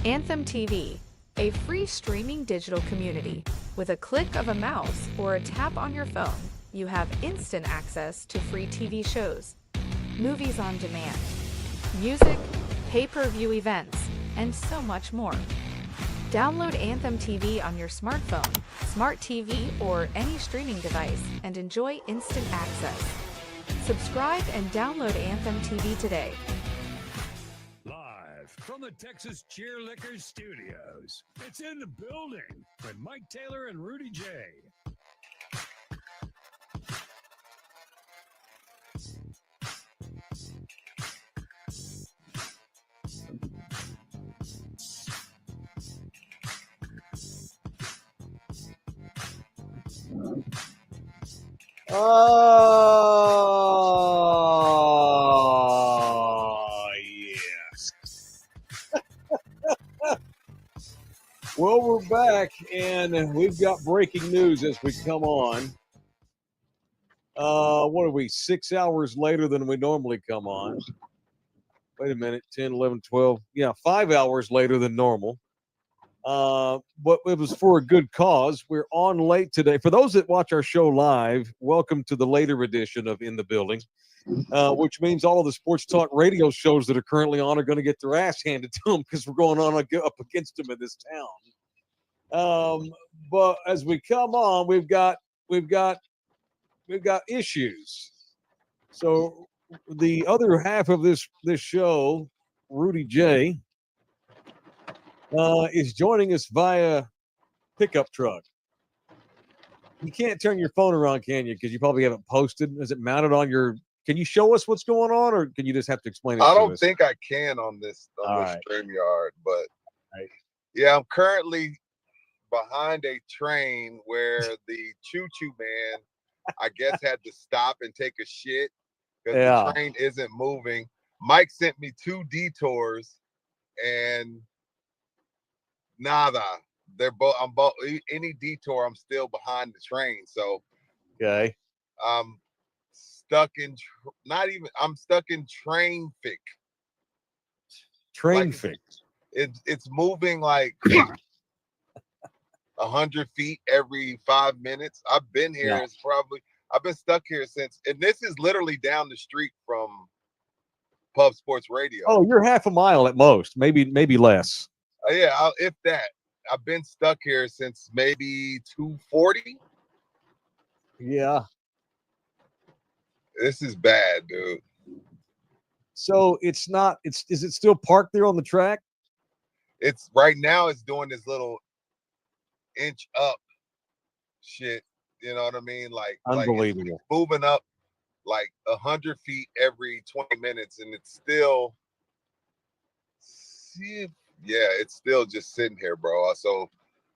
Anthem TV, a free streaming digital community. With a click of a mouse or a tap on your phone, you have instant access to free TV shows, movies on demand, music, pay-per-view events, and so much more. Download Anthem TV on your smartphone, smart TV, or any streaming device and enjoy instant access. Subscribe and download Anthem TV today. Live from the Texas Cheer Liquor Studios, it's In the Building with Mike Taylor and Rudy J. Oh, yes. Well, we're back, and we've got breaking news as we come on. What are we, 6 hours later than we normally come on? Wait a minute, 10, 11, 12. Yeah, 5 hours later than normal. But it was for a good cause. We're on late today. For those that watch our show live, welcome to the later edition of In the Building, which means all of the sports talk radio shows that are currently on are going to get their ass handed to them because we're going on up against them in this town. But as we come on, we've got issues. So the other half of this show, Rudy J, is joining us via pickup truck. You can't turn your phone around, can you? Because you probably haven't posted. Is it mounted on your? Can you show us what's going on, or can you just have to explain it? I to don't us? think I can on this right. StreamYard, but Right. yeah, I'm currently behind a train where the choo-choo man, I guess, had to stop and take a shit because the train isn't moving. Mike sent me 2 detours, and nada. I'm both any detour, I'm still behind the train. So Okay. I'm stuck in I'm stuck in train fic. Train Like, fix. It's moving like 100 feet every 5 minutes. I've been here. Yeah. I've been stuck here since, and this is literally down the street from Pub Sports Radio. Oh, you're half a mile at most, maybe less. Yeah, if that. I've been stuck here since maybe 2:40. Yeah. This is bad, dude. So it's not. Is it still parked there on the track? It's right now. It's doing this little inch up shit. You know what I mean? Like Unbelievable. Like it's moving up like 100 feet every 20 minutes, and it's still. Yeah, it's still just sitting here, bro. So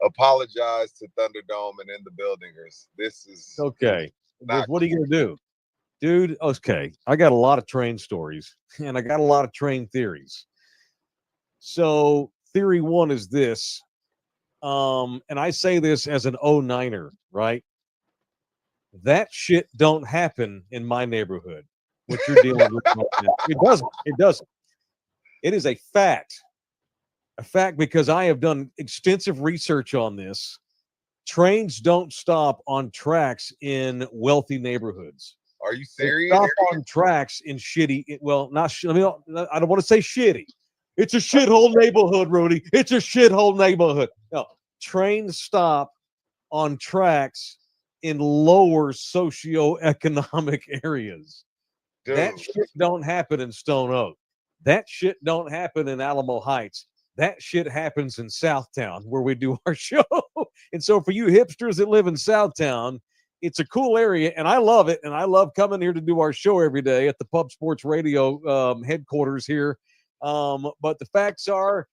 apologize to Thunderdome and In the Buildingers. This is okay. What are you gonna do, dude? Okay, I got a lot of train stories and I got a lot of train theories. So theory 1 is this, and I say this as an 09er, right? That shit don't happen in my neighborhood. What you're dealing with right now. It doesn't. It doesn't. It is a fact. A fact, because I have done extensive research on this. Trains don't stop on tracks in wealthy neighborhoods. Are you serious? They stop on tracks in shitty. Well, not. I don't want to say shitty. It's a shithole neighborhood, Rudy. It's a shithole neighborhood. No, trains stop on tracks in lower socioeconomic areas. Dude. That shit don't happen in Stone Oak. That shit don't happen in Alamo Heights. That shit happens in Southtown where we do our show. And so for you hipsters that live in Southtown, it's a cool area, and I love it. And I love coming here to do our show every day at the Pub Sports Radio headquarters here. But the facts are,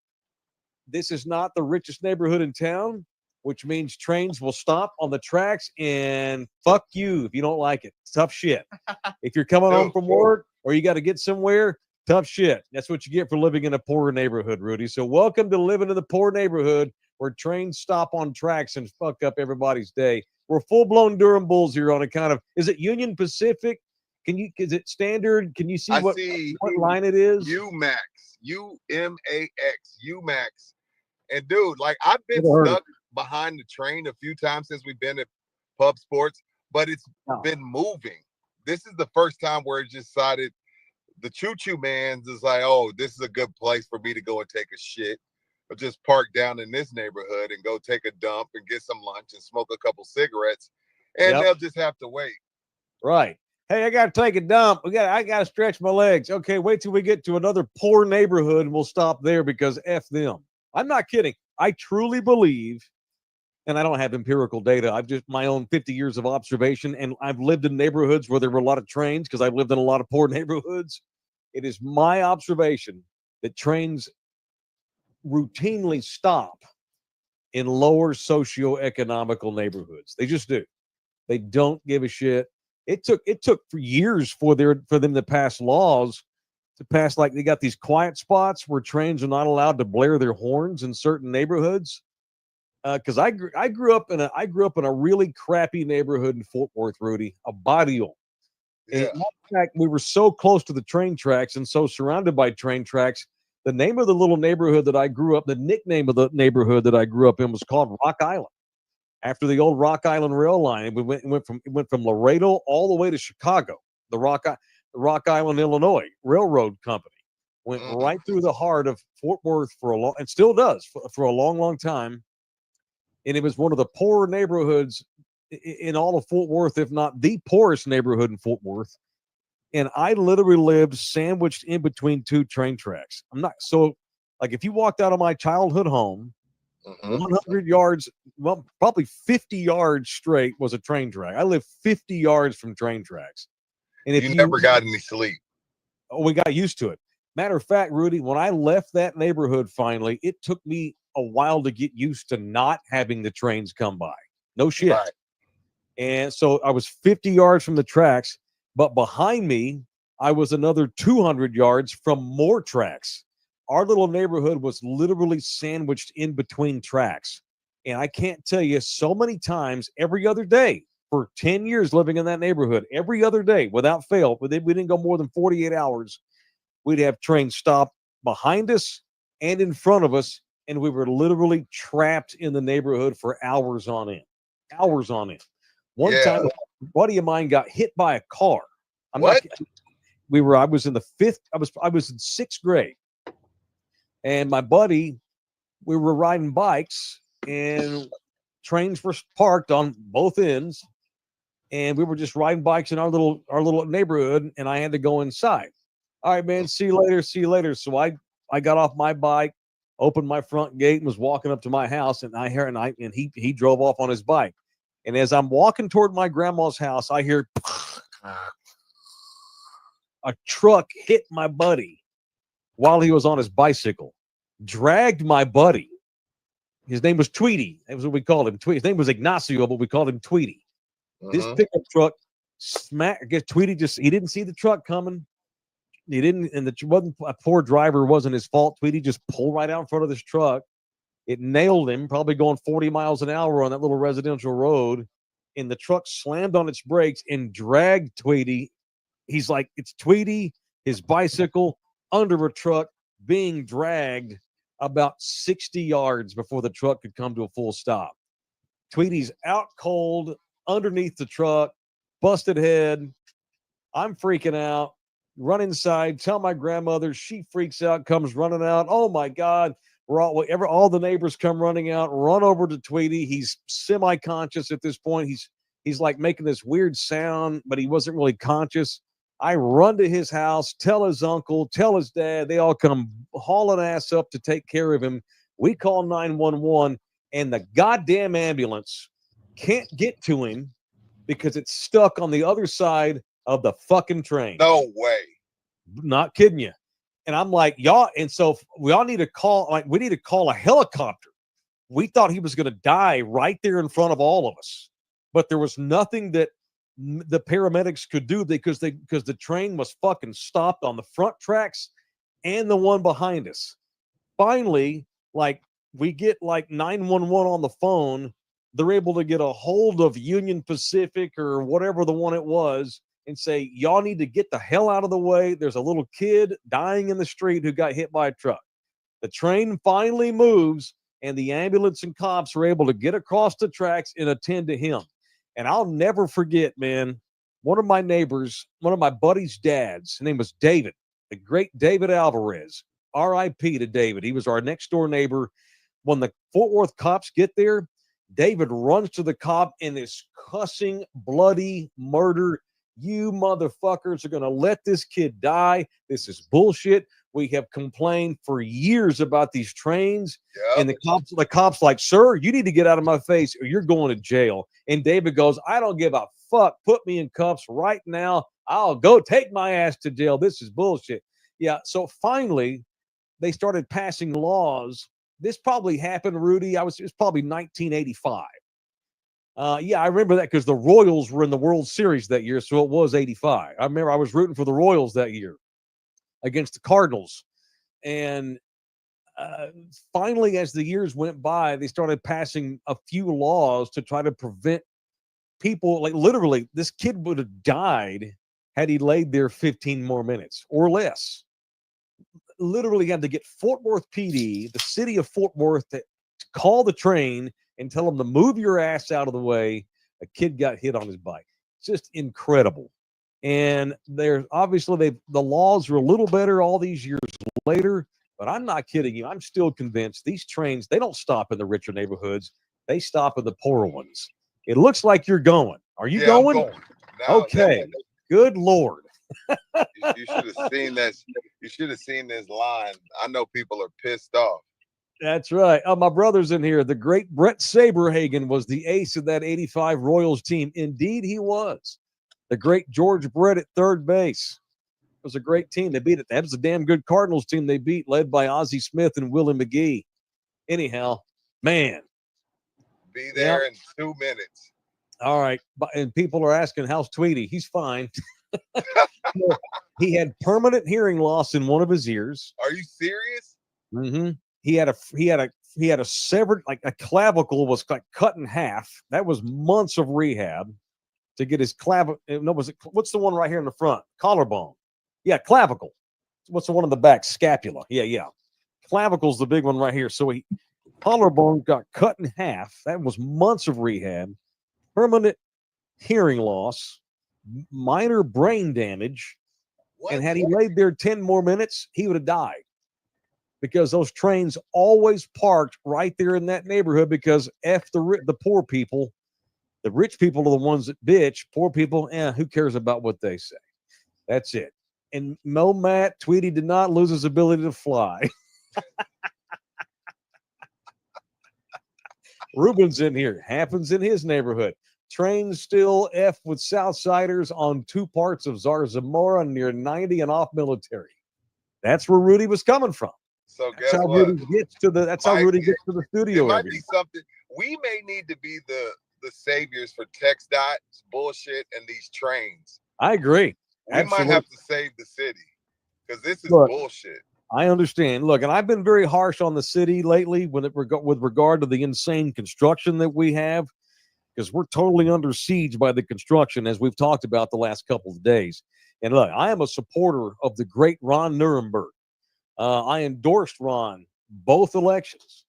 this is not the richest neighborhood in town, which means trains will stop on the tracks, and fuck you if you don't like it. Tough shit. If you're coming home from work or you got to get somewhere, tough shit. That's what you get for living in a poorer neighborhood, Rudy. So welcome to living in the poor neighborhood where trains stop on tracks and fuck up everybody's day. We're full-blown Durham Bulls here on a kind of, is it Union Pacific? Is it standard? Can you see what line it is? UMAX, UMAX. And dude, like I've been Never heard of stuck behind the train a few times since we've been at Pub Sports, but it's Oh. been moving. This is the first time where it just decided the choo-choo man's is like, oh, this is a good place for me to go and take a shit. Or just park down in this neighborhood and go take a dump and get some lunch and smoke a couple cigarettes. And Yep. they'll just have to wait. Right. Hey, I gotta take a dump. I gotta stretch my legs. Okay, wait till we get to another poor neighborhood and we'll stop there because F them. I'm not kidding. I truly believe, and I don't have empirical data. I've just my own 50 years of observation, and I've lived in neighborhoods where there were a lot of trains because I've lived in a lot of poor neighborhoods. It is my observation that trains routinely stop in lower socioeconomical neighborhoods. They just do. They don't give a shit. It took for years for them to pass laws to pass, like they got these quiet spots where trains are not allowed to blare their horns in certain neighborhoods. Because I grew up in a really crappy neighborhood in Fort Worth, Rudy, a barrio. And Yeah. in fact, we were so close to the train tracks and so surrounded by train tracks. The name of the little neighborhood that I grew up, the nickname of the neighborhood that I grew up in was called Rock Island, after the old Rock Island rail line. It went from Laredo all the way to Chicago. The Rock Island, Illinois Railroad Company went right through the heart of Fort Worth for a long, and still does for a long, long time. And it was one of the poorer neighborhoods in all of Fort Worth, if not the poorest neighborhood in Fort Worth. And I literally lived sandwiched in between two train tracks. I'm not so like if you walked out of my childhood home, 100 yards, well, probably 50 yards straight was a train track. I lived 50 yards from train tracks. And if you never got any sleep. Oh, we got used to it. Matter of fact, Rudy, when I left that neighborhood finally, it took me a while to get used to not having the trains come by. No shit. Right. And so I was 50 yards from the tracks, but behind me, I was another 200 yards from more tracks. Our little neighborhood was literally sandwiched in between tracks. And I can't tell you so many times every other day for 10 years living in that neighborhood, every other day without fail, we didn't go more than 48 hours. We'd have trains stop behind us and in front of us. And we were literally trapped in the neighborhood for hours on end. Hours on end. One time, a buddy of mine got hit by a car. I was in the fifth. I was in sixth grade, and my buddy, we were riding bikes, and trains were parked on both ends, and we were just riding bikes in our little neighborhood, and I had to go inside. All right, man. See you later. See you later. So I got off my bike, opened my front gate, and was walking up to my house, and he drove off on his bike. And as I'm walking toward my grandma's house, I hear a truck hit my buddy while he was on his bicycle, dragged my buddy. His name was Tweety. That was what we called him. His name was Ignacio, but we called him Tweety. This pickup truck smacked. I guess Tweety he didn't see the truck coming. He didn't, and wasn't a poor driver. Wasn't his fault. Tweety just pulled right out in front of this truck. It nailed him, probably going 40 miles an hour on that little residential road. And the truck slammed on its brakes and dragged Tweety. He's like, it's Tweety, his bicycle, under a truck, being dragged about 60 yards before the truck could come to a full stop. Tweety's out cold, underneath the truck, busted head. I'm freaking out. Run inside, tell my grandmother. She freaks out, comes running out. Oh, my God. All the neighbors come running out, run over to Tweety. He's semi-conscious at this point. He's like making this weird sound, but he wasn't really conscious. I run to his house, tell his uncle, tell his dad. They all come hauling ass up to take care of him. We call 911, and the goddamn ambulance can't get to him because it's stuck on the other side of the fucking train. No way. Not kidding you. And I'm like, y'all, and so we need to call a helicopter. We thought he was going to die right there in front of all of us, but there was nothing that the paramedics could do because the train was fucking stopped on the front tracks and the one behind us. Finally, like we get like 911 on the phone. They're able to get a hold of Union Pacific or whatever the one it was, and say, y'all need to get the hell out of the way. There's a little kid dying in the street who got hit by a truck. The train finally moves, and the ambulance and cops were able to get across the tracks and attend to him. And I'll never forget, man, one of my neighbors, one of my buddy's dads, his name was David, the great David Alvarez. R.I.P. to David. He was our next door neighbor. When the Fort Worth cops get there, David runs to the cop and is cussing bloody murder. You motherfuckers are going to let this kid die. This is bullshit. We have complained for years about these trains. Yep. And the cops like, sir, you need to get out of my face or you're going to jail. And David goes, I don't give a fuck. Put me in cuffs right now. I'll go take my ass to jail. This is bullshit. Yeah. So finally, they started passing laws. This probably happened, Rudy. It was probably 1985. Yeah, I remember that because the Royals were in the World Series that year, so it was 85. I remember I was rooting for the Royals that year against the Cardinals. And finally, as the years went by, they started passing a few laws to try to prevent people, like literally, this kid would have died had he laid there 15 more minutes or less. Literally had to get Fort Worth PD, the city of Fort Worth, to call the train and tell them to move your ass out of the way. A kid got hit on his bike. It's just incredible. And there's obviously the laws are a little better all these years later, but I'm not kidding you. I'm still convinced these trains, they don't stop in the richer neighborhoods. They stop in the poorer ones. It looks like you're going. Are you going? I'm going. Now, okay. Good Lord. You should have seen this. You should have seen this line. I know people are pissed off. That's right. My brother's in here. The great Brett Saberhagen was the ace of that 85 Royals team. Indeed, he was. The great George Brett at third base. It was a great team. They beat it. That was a damn good Cardinals team they beat, led by Ozzie Smith and Willie McGee. Anyhow, man. Be there in 2 minutes. All right. And people are asking, how's Tweety? He's fine. He had permanent hearing loss in one of his ears. Are you serious? Mm-hmm. He had a severed, like a clavicle was like cut in half. That was months of rehab to get his clavicle. No, what's the one right here in the front? Collarbone. Yeah, clavicle. What's the one in the back? Scapula. Yeah. Clavicle's the big one right here. So collarbone got cut in half. That was months of rehab. Permanent hearing loss. Minor brain damage. What? And had he laid there 10 more minutes, he would have died. Because those trains always parked right there in that neighborhood because the poor people, the rich people are the ones that bitch. Poor people, who cares about what they say? That's it. And Matt Tweety did not lose his ability to fly. Ruben's in here. Happens in his neighborhood. Trains still F with Southsiders on two parts of Zarzamora near 90 and off Military. That's where Rudy was coming from. So that's how what? Rudy gets to the. That's how Rudy gets to the studio. It might be something. We may need to be the saviors for TxDOT's bullshit and these trains. I agree. We might have to save the city because this is bullshit. I understand. Look, and I've been very harsh on the city lately with regard to the insane construction that we have, because we're totally under siege by the construction, as we've talked about the last couple of days. And look, I am a supporter of the great Ron Nuremberg. I endorsed Ron both elections.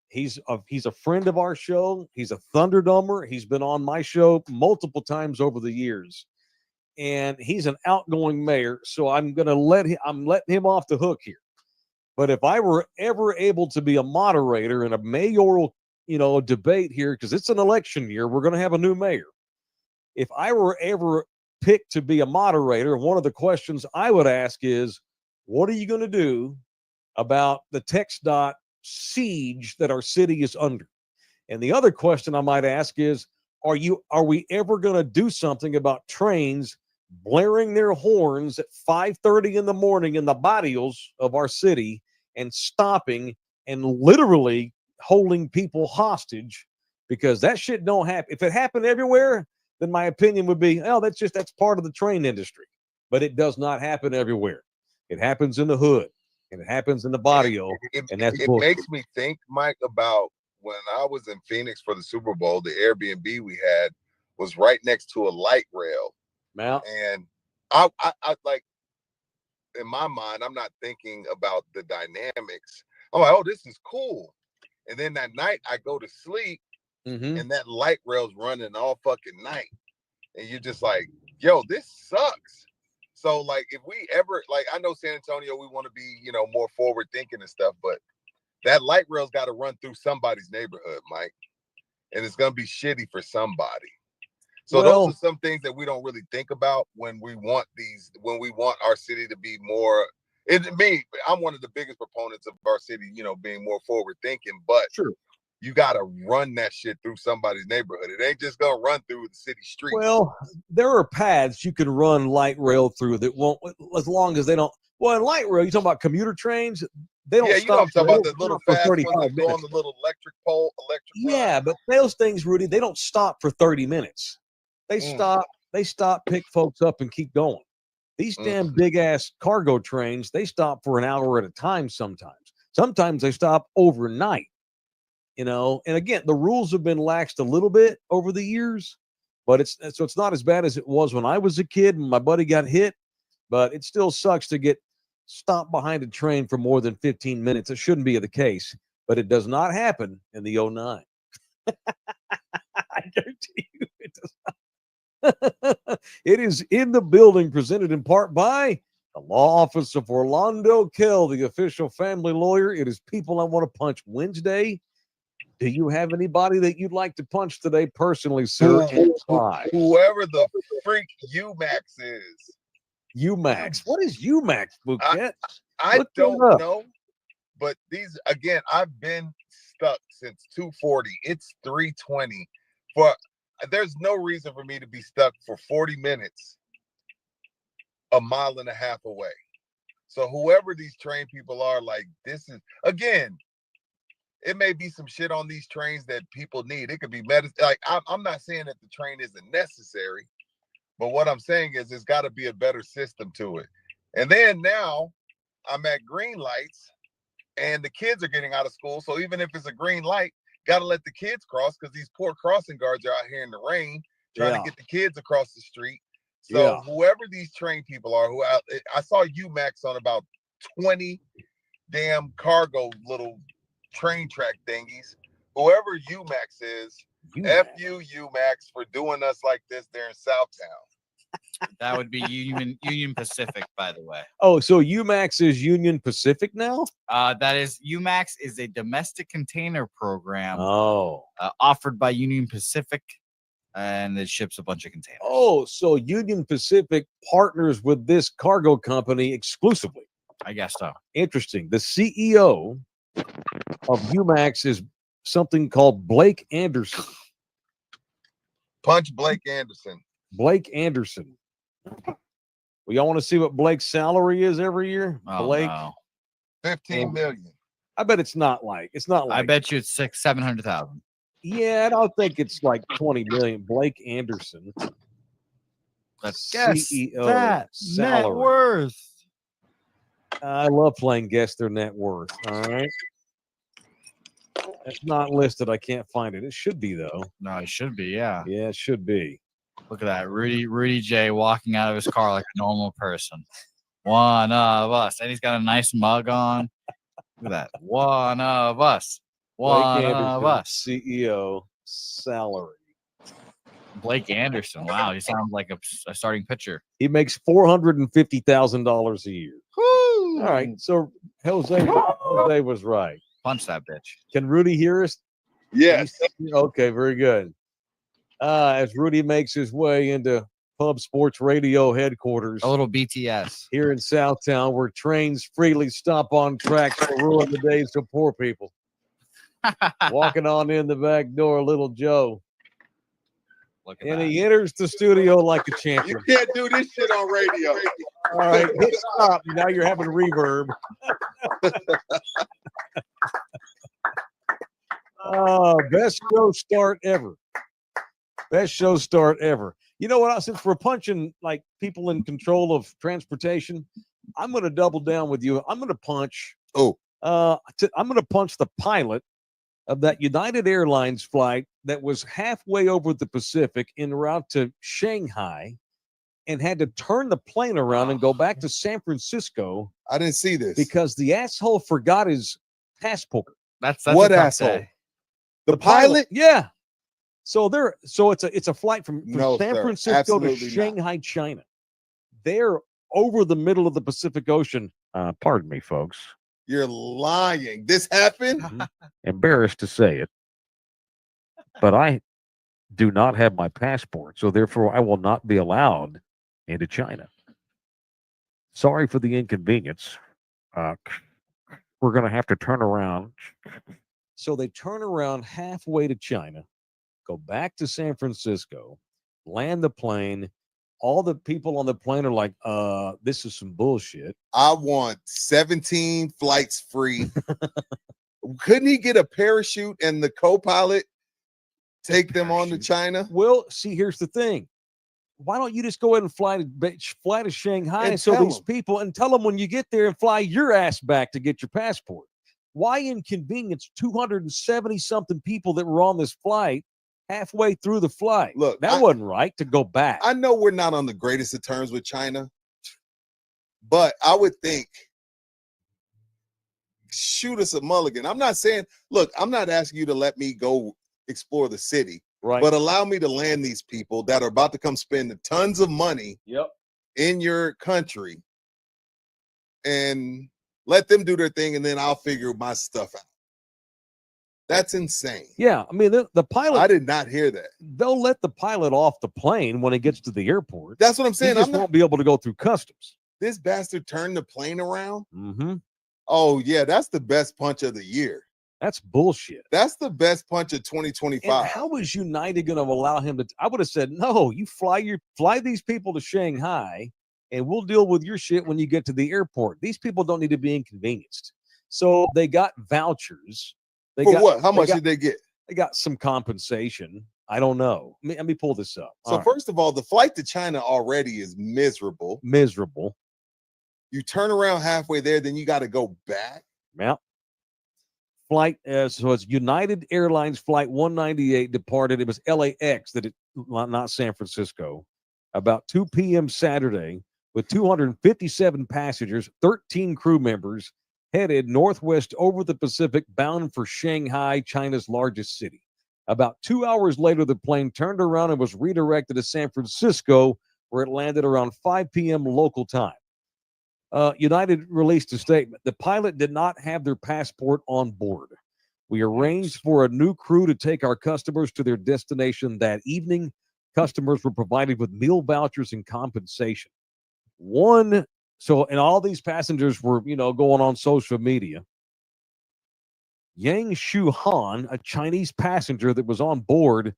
He's a friend of our show. He's a Thunderdomer. He's been on my show multiple times over the years, and he's an outgoing mayor. So I'm letting him off the hook here. But if I were ever able to be a moderator in a mayoral, debate here, because it's an election year, we're going to have a new mayor. If I were ever picked to be a moderator, one of the questions I would ask is, what are you going to do about the TxDOT siege that our city is under? And the other question I might ask is, are we ever going to do something about trains blaring their horns at 5:30 in the morning in the barrios of our city and stopping and literally holding people hostage? Because that shit don't happen. If it happened everywhere, then my opinion would be, that's part of the train industry. But it does not happen everywhere. It happens in the hood, and it happens in the barrio, and that's it makes me think, Mike, about when I was in Phoenix for the Super Bowl. The Airbnb we had was right next to a light rail. And I like, in my mind, I'm not thinking about the dynamics. I'm like, oh, this is cool. And then that night I go to sleep Mm-hmm. and that light rail's running all fucking night. And you're just like, yo, this sucks. So like if we ever, like, I know San Antonio, we want to be, you know, more forward thinking and stuff, but that light rail's got to run through somebody's neighborhood, Mike. And it's gonna be shitty for somebody. So those are some things that we don't really think about when we want our city to be more. I'm one of the biggest proponents of our city, you know, being more forward thinking, but you got to run that shit through somebody's neighborhood. It ain't just gonna run through the city streets. Well, there are paths you can run light rail through that won't, as long as they don't. Well, in light rail, you talking about commuter trains? They don't stop. You know what I'm talking about, the little fast ones that go on the little electric line. But those things, Rudy, they don't stop for 30 minutes. They stop, pick folks up, and keep going. These damn big ass cargo trains, they stop for an hour at a time sometimes. Sometimes they stop overnight, you know. And again, the rules have been laxed a little bit over the years, but it's not as bad as it was when I was a kid and my buddy got hit. But it still sucks to get stopped behind a train for more than 15 minutes. It shouldn't be the case, but it does not happen in the 09. I guarantee you it does not. It is in the building, presented in part by the law office of Orlando Kell, the official family lawyer. It is People I Want to Punch Wednesday. Do you have anybody that you'd like to punch today personally, sir? Whoever the freak UMax is. UMax. What is UMax, Bouquet? I don't know. But these, again, I've been stuck since 240. It's 320. There's no reason for me to be stuck for 40 minutes a mile and a half away. So whoever these train people are, like, this is, again, it may be some shit on these trains that people need. It could be medicine. Like, I'm not saying that the train isn't necessary, but what I'm saying is there's got to be a better system to it. And then now I'm at green lights and the kids are getting out of school. So even if it's a green light, got to let the kids cross, because these poor crossing guards are out here in the rain trying to get the kids across the street. So whoever these train people are, I saw UMax on about 20 damn cargo little train track thingies. Whoever UMax is, F you, UMax, for doing us like this there in Southtown. That would be Union Pacific, by the way. Oh, so UMax is Union Pacific now? That is, UMax is a domestic container program offered by Union Pacific, and it ships a bunch of containers. Oh, so Union Pacific partners with this cargo company exclusively. I guess so. Interesting. The CEO of UMax is something called Blake Anderson. Punch Blake Anderson. Blake Anderson. Well, y'all want to see what Blake's salary is every year? Blake, no. 15 million. I bet it's not like. I bet you it's 700,000. Yeah, I don't think it's like 20 million. Blake Anderson. Let's CEO that salary. Net worth. I love playing guess their net worth. All right. It's not listed. I can't find it. It should be, though. No, it should be. Yeah. Yeah, it should be. Look at that. Rudy J walking out of his car like a normal person. One of us. And he's got a nice mug on. Look at that. One of us. One of us. CEO salary. Blake Anderson. Wow. He sounds like a starting pitcher. He makes $450,000 a year. Woo! All right. So Jose was right. Punch that bitch. Can Rudy hear us? Yes. Okay, very good. As Rudy makes his way into Pub Sports Radio headquarters. A little BTS. Here in Southtown, where trains freely stop on tracks to ruin the days of poor people. Walking on in the back door, little Joe. Look at and that. He enters the studio like a champion. You can't do this shit on radio. All right, hit stop. Now you're having reverb. Best show start ever. Best show start ever. You know what? Since we're punching like people in control of transportation, I'm going to double down with you. I'm going to punch. I'm going to punch the pilot of that United Airlines flight that was halfway over the Pacific en route to Shanghai and had to turn the plane around and go back to San Francisco. I didn't see this because the asshole forgot his passport. That's What a tough asshole? day. The pilot? Yeah. So it's a flight from No, San sir. Francisco to Absolutely not. Shanghai, China. They're over the middle of the Pacific Ocean. Pardon me, folks. You're lying. This happened? Mhm. Embarrassed to say it, but I do not have my passport, so therefore I will not be allowed into China. Sorry for the inconvenience. We're going to have to turn around. So they turn around halfway to China, go back to San Francisco, land the plane. All the people on the plane are like, this is some bullshit. I want 17 flights free. Couldn't he get a parachute and the co-pilot take them on to China? Well, see, here's the thing. Why don't you just go ahead and fly to Shanghai And so tell these 'em. people and tell them when you get there and fly your ass back to get your passport? Why inconvenience 270 something people that were on this flight halfway through the flight? Look, that wasn't right to go back. I know we're not on the greatest of terms with China, but I would think shoot us a mulligan. I'm not saying, look, I'm not asking you to let me go explore the city, Right. but allow me to land these people that are about to come spend tons of money Yep. in your country and let them do their thing, and then I'll figure my stuff out. That's insane. Yeah. I mean, the pilot, I did not hear that. they'll let the pilot off the plane when he gets to the airport. That's what I'm He saying. just won't be able to go through customs. This bastard turned the plane around. Mm-hmm. Oh, yeah, that's the best punch of the year. That's bullshit. That's the best punch of And 2025. how is United going to allow him to? I would have said, no, you fly these people to Shanghai and we'll deal with your shit when you get to the airport. These people don't need to be inconvenienced. So they got vouchers. For what? How much did they get? They got some compensation. I don't know. Let me pull this up. So All right. first of all, the flight to China already is miserable. Miserable. You turn around halfway there, then you got to go back. Yeah. Flight, so it's United Airlines Flight 198 departed. It was LAX, not San Francisco, about 2 p.m. Saturday with 257 passengers, 13 crew members, headed northwest over the Pacific, bound for Shanghai, China's largest city. About 2 hours later, the plane turned around and was redirected to San Francisco, where it landed around 5 p.m. local time. United released a statement. The pilot did not have their passport on board. We arranged for a new crew to take our customers to their destination that evening. Customers were provided with meal vouchers and compensation. And all these passengers were, going on social media. Yang Shuhan, a Chinese passenger that was on board,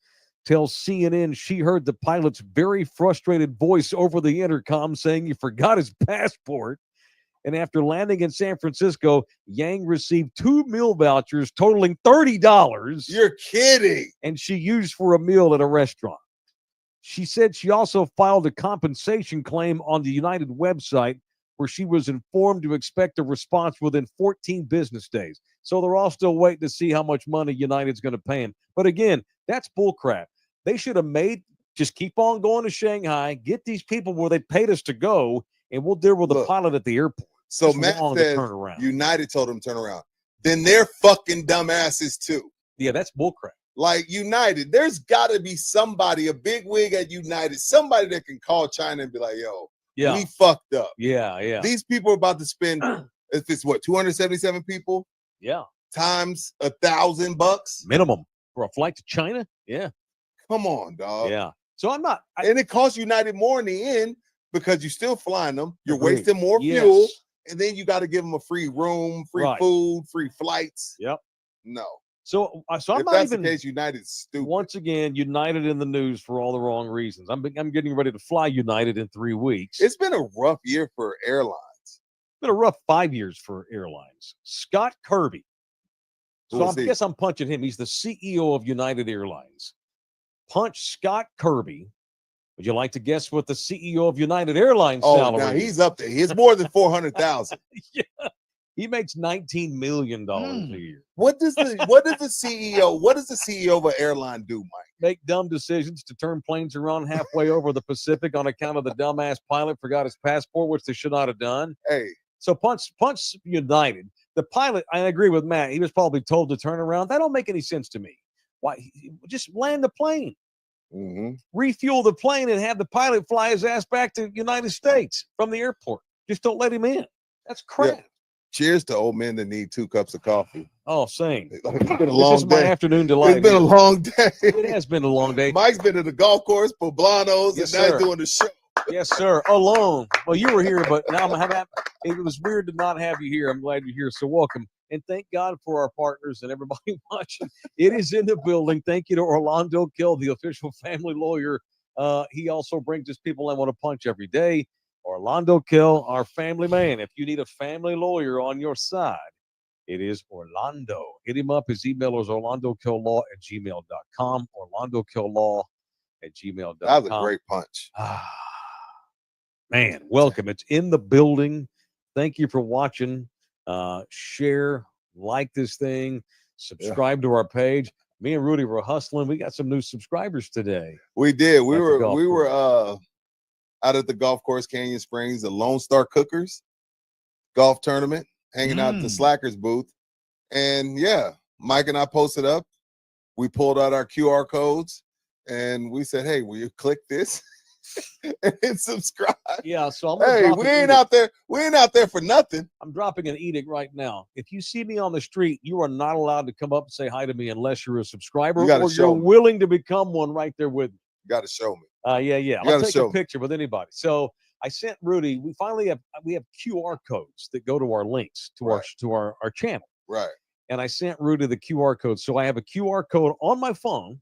tells CNN she heard the pilot's very frustrated voice over the intercom saying he forgot his passport. And after landing in San Francisco, Yang received 2 meal vouchers totaling $30. You're kidding. And she used for a meal at a restaurant. She said she also filed a compensation claim on the United website, where she was informed to expect a response within 14 business days. So they're all still waiting to see how much money United's going to pay him. But again, that's bullcrap. They should have just keep on going to Shanghai, get these people where they paid us to go, and we'll deal with the pilot at the airport. So It's Matt long to says turn around. United told him to turn around. Then they're fucking dumbasses too. Yeah, that's bullcrap. Like United, there's got to be somebody, a big wig at United, somebody that can call China and be like, yo, Yeah. we fucked up. Yeah. These people are about to spend, if it's 277 people Yeah. times $1,000 Minimum for a flight to China? Yeah. Come on, dog. Yeah. So I'm not. And it costs United more in the end because you're still flying them. You're Agreed. wasting more Yes. fuel. And then you got to give them a free room, free Right. food, free flights. Yep. No. So I'm If not that's even. the case, United's stupid. Once again, United in the news for all the wrong reasons. I'm getting ready to fly United in 3 weeks. It's been a rough year for airlines. been a rough 5 years for airlines. Scott Kirby. Who So is I he? guess I'm punching him. He's the CEO of United Airlines. Punch Scott Kirby. Would you like to guess what the CEO of United Airlines Oh, salary now is? he's up there. He's more than 400,000. Yeah. He makes $19 million a year. What does the CEO of an airline do, Mike? Make dumb decisions to turn planes around halfway over the Pacific on account of the dumbass pilot forgot his passport, which they should not have done. Hey, So Punch United. The pilot, I agree with Matt. He was probably told to turn around. That don't make any sense to me. Why? Just land the plane, refuel the plane, and have the pilot fly his ass back to the United States from the airport. Just don't let him in. That's crap. Yeah. Cheers to old men that need 2 cups of coffee. Oh, same. It's been a This long is my day. afternoon delight. It's been a long day. It has been a long day. Mike's been to the golf course, Poblanos, Yes, and now sir. he's doing the show. Yes, sir. Alone. Well, you were here, but now it was weird to not have you here. I'm glad you're here. So welcome. And thank God for our partners and everybody watching. It is in the building. Thank you to Orlando Kill, the official family lawyer. He also brings us people I want to punch every day. Orlando Kill, our family man. If you need a family lawyer on your side, it is Orlando. Hit him up. His email is orlandokilllaw@gmail.com. orlandokilllaw@gmail.com. That was a great punch. Man, welcome. It's in the building. Thank you for watching. Share, like this thing, subscribe to our page. Me and Rudy were hustling. We got some new subscribers today. We did. We At the golf were out at the golf course, Canyon Springs, the Lone Star Cookers golf tournament, hanging out at the Slackers booth. And yeah, Mike and I posted up. We pulled out our QR codes and we said, hey, will you click this and subscribe? Yeah, so I'm Hey, we ain't out there for nothing. I'm dropping an edict right now. If you see me on the street, you are not allowed to come up and say hi to me unless you're a subscriber You gotta or show you're me. willing to become one right there with me. You got to show me. Yeah. I'll gotta take show a me. picture with anybody. So I sent Rudy. We finally have QR codes that go to our links to Right. our channel. Right. And I sent Rudy the QR code. So I have a QR code on my phone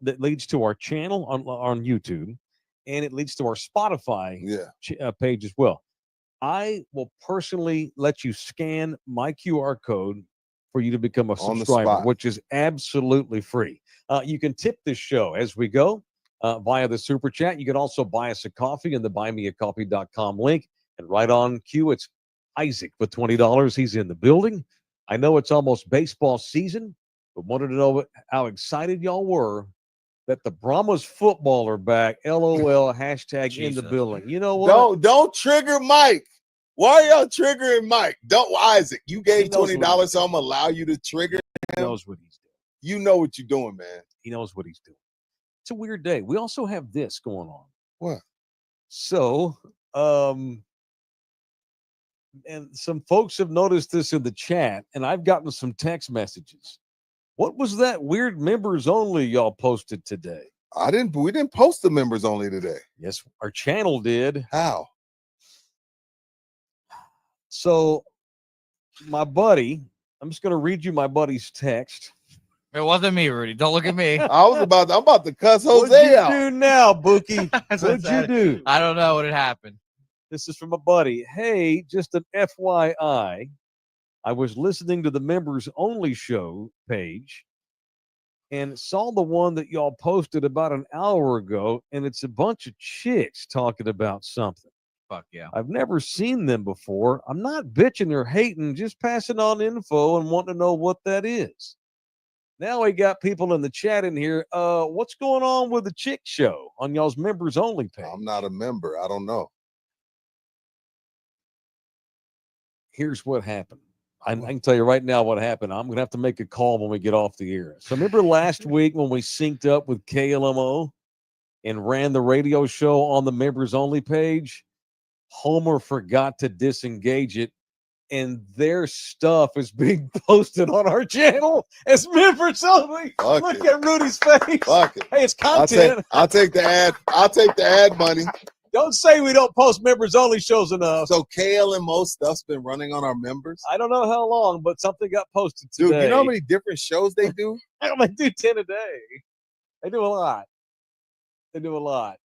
that leads to our channel on YouTube, and it leads to our Spotify page as well. I will personally let you scan my QR code for you to become a On the subscriber, spot. which is absolutely free. You can tip this show as we go via the super chat. You can also buy us a coffee in the buymeacoffee.com link. And right on cue, it's Isaac with $20. He's in the building. I know it's almost baseball season, but wanted to know how excited y'all were that the Brahmas football are back. LOL, hashtag in the Jesus. building. You know what? Don't trigger Mike. Why are y'all triggering Mike? Don't, Isaac. You gave knows what $20, he's so I'm gonna allow you to trigger. He knows what he's doing. You know what you're doing, man. He knows what he's doing. It's a weird day. We also have this going on. What? So, and some folks have noticed this in the chat, and I've gotten some text messages. What was that weird members only y'all posted today? We didn't post the members only today. Yes, our channel did. How? So, my buddy, I'm just going to read you my buddy's text. It wasn't me, Rudy. Don't look at me. I'm about to cuss What'd Jose you out. do now, Bookie? That's What'd you sad. do? I don't know what had happened. This is from a buddy. Hey, just an FYI, I was listening to the members only show page and saw the one that y'all posted about an hour ago, and it's a bunch of chicks talking about something. Fuck yeah. I've never seen them before. I'm not bitching or hating, just passing on info and wanting to know what that is. Now we got people in the chat in here. What's going on with the chick show on y'all's members only page? I'm not a member. I don't know. Here's what happened. I can tell you right now what happened. I'm going to have to make a call when we get off the air. So remember last week when we synced up with KLMO and ran the radio show on the members only page? Homer forgot to disengage it, and their stuff is being posted on our channel as members only. Fuck Look it. at Rudy's face. Fuck it. Hey, it's I'll content. take the ad. I'll take the ad money. Don't say we don't post members only shows enough. So KLMO stuff's been running on our members. I don't know how long, but something got posted today. Dude, you know how many different shows they do? They do 10 a day. They do a lot. They do a lot.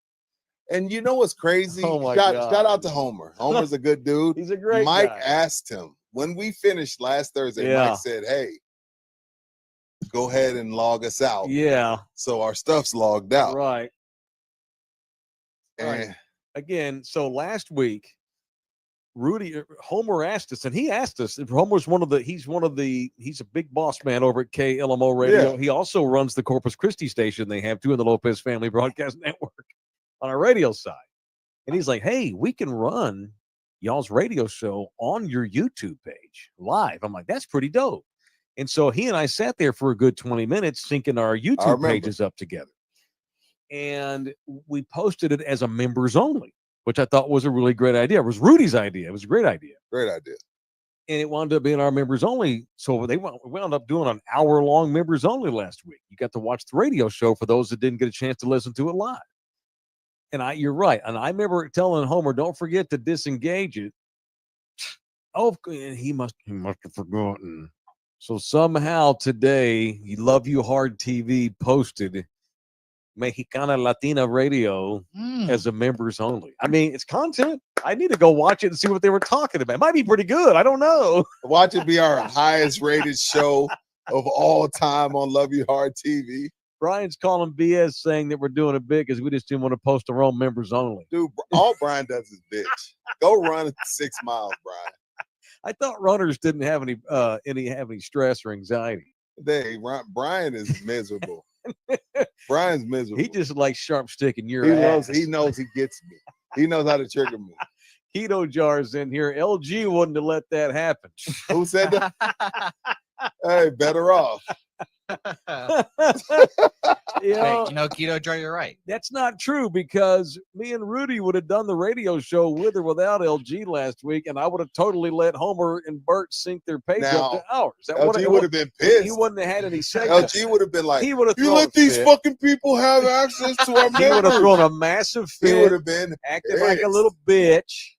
And you know what's crazy? Oh my shout God. out to Homer. Homer's a good dude. He's a great Mike guy. asked him when we finished last Thursday. Yeah. Mike said, "Hey, go ahead and log us out." Yeah, So our stuff's logged out. right. And Again, so last week, Homer asked us, and he asked us. He's a big boss man over at KLMO Radio. Yeah. He also runs the Corpus Christi station they have too in the Lopez Family Broadcast Network on our radio side. And he's like, hey, we can run y'all's radio show on your YouTube page live. I'm like, that's pretty dope. And so he and I sat there for a good 20 minutes syncing our YouTube remember. pages up together. And we posted it as a members only, which I thought was a really great idea. It was Rudy's idea. It was a great idea. Great idea. And it wound up being our members only. So they wound up doing an hour-long members only last week. You got to watch the radio show for those that didn't get a chance to listen to it live. And you're right. And I remember telling Homer, don't forget to disengage it. Oh, and he must have forgotten. So somehow today, Love You Hard TV posted Mexicana Latina Radio as a members only. I mean, it's content. I need to go watch it and see what they were talking about. It might be pretty good. I don't know. Watch it be our highest rated show of all time on Love You Hard TV. Brian's calling BS saying that we're doing it big because we just didn't want to post our own members only. Dude, all Brian does is bitch. Go run 6 miles, Brian. I thought runners didn't have any stress or anxiety. Brian is miserable. Brian's miserable. He just likes sharp stick in your ass. ass. He knows he gets me. He knows how to trigger me. Keto Jar's in here. LG wouldn't have let that happen. Who said that? Hey, better off. Hey, Keto Jar, you're right. That's not true because me and Rudy would have done the radio show with or without LG last week, and I would have totally let Homer and Bert sync their page up to ours. LG would have been pissed. He wouldn't have had any segments. LG would have been like, he would have you let these fucking people have access to our members. He would have thrown a massive fit. He would have been acting like a little bitch.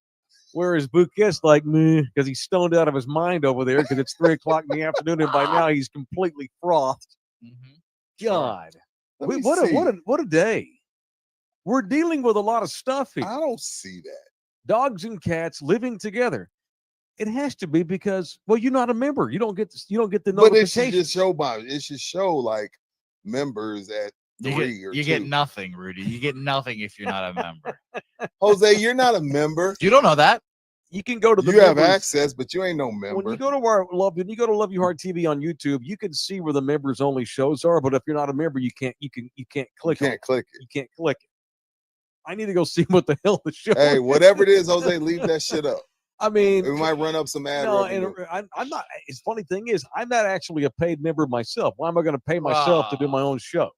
Whereas Bouquet's like me because he's stoned out of his mind over there because it's 3 o'clock in the afternoon and by now he's completely frothed. Mm-hmm. God, what a day! We're dealing with a lot of stuff here. I don't see that. Dogs and cats living together. It has to be because you're not a member. You don't get the notification. But it should show like members at 3 or 2. You get nothing, Rudy. You get nothing if you're not a member. Jose, you're not a member. You don't know that. You can go to the. You have access, but you ain't no member. When you go to Love You Hard TV on YouTube, you can see where the members only shows are. But if you're not a member, you can't click. You can't click it. You can't click it. I need to go see what the hell the show. Hey, whatever it is, Jose, leave that shit up. I mean, we might run up some ad. No, and I'm not. It's funny thing is, I'm not actually a paid member myself. Why am I going to pay myself to do my own show?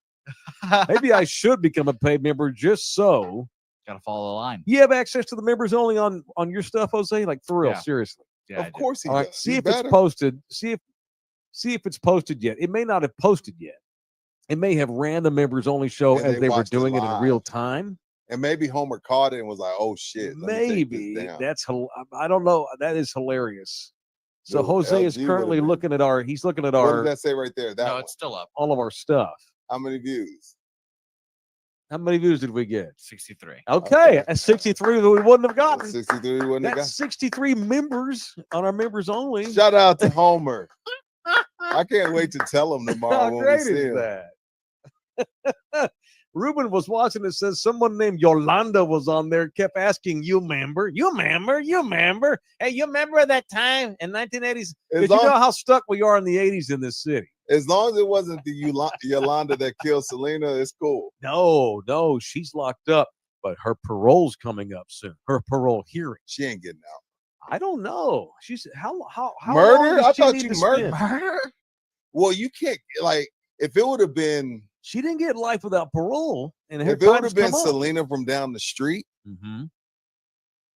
Maybe I should become a paid member just so. Got to follow the line. You have access to the members only on your stuff, Jose? Like for real, seriously. Yeah, of course he does. Right, see if it's posted. See if it's posted yet. It may not have posted yet. It may have ran the members only show as they were doing it in real time. And maybe Homer caught it and was like, "Oh shit!" Maybe that's. I don't know. That is hilarious. So dude, Jose LG is currently looking at our. He's looking at our. What did that say right there? No, it's still up. All of our stuff. How many views? How many views did we get? 63. Okay. That's 63 that we wouldn't have gotten. 63 we wouldn't have gotten. 63 members on our members only. Shout out to Homer. I can't wait to tell him tomorrow. How when great we see is him. that? Ruben was watching. It says someone named Yolanda was on there. Kept asking, "You member? You member? You member? Hey, you remember at that time in 1980s? Did you know how stuck we are in the 80s in this city? As long as it wasn't the Yolanda that killed Selena, it's cool. No, she's locked up, but her parole's coming up soon. Her parole hearing. She ain't getting out. I don't know. She's how murder? I thought you murder. Well, you can't if it would have been. She didn't get life without parole. And if it would have been Selena from down the street,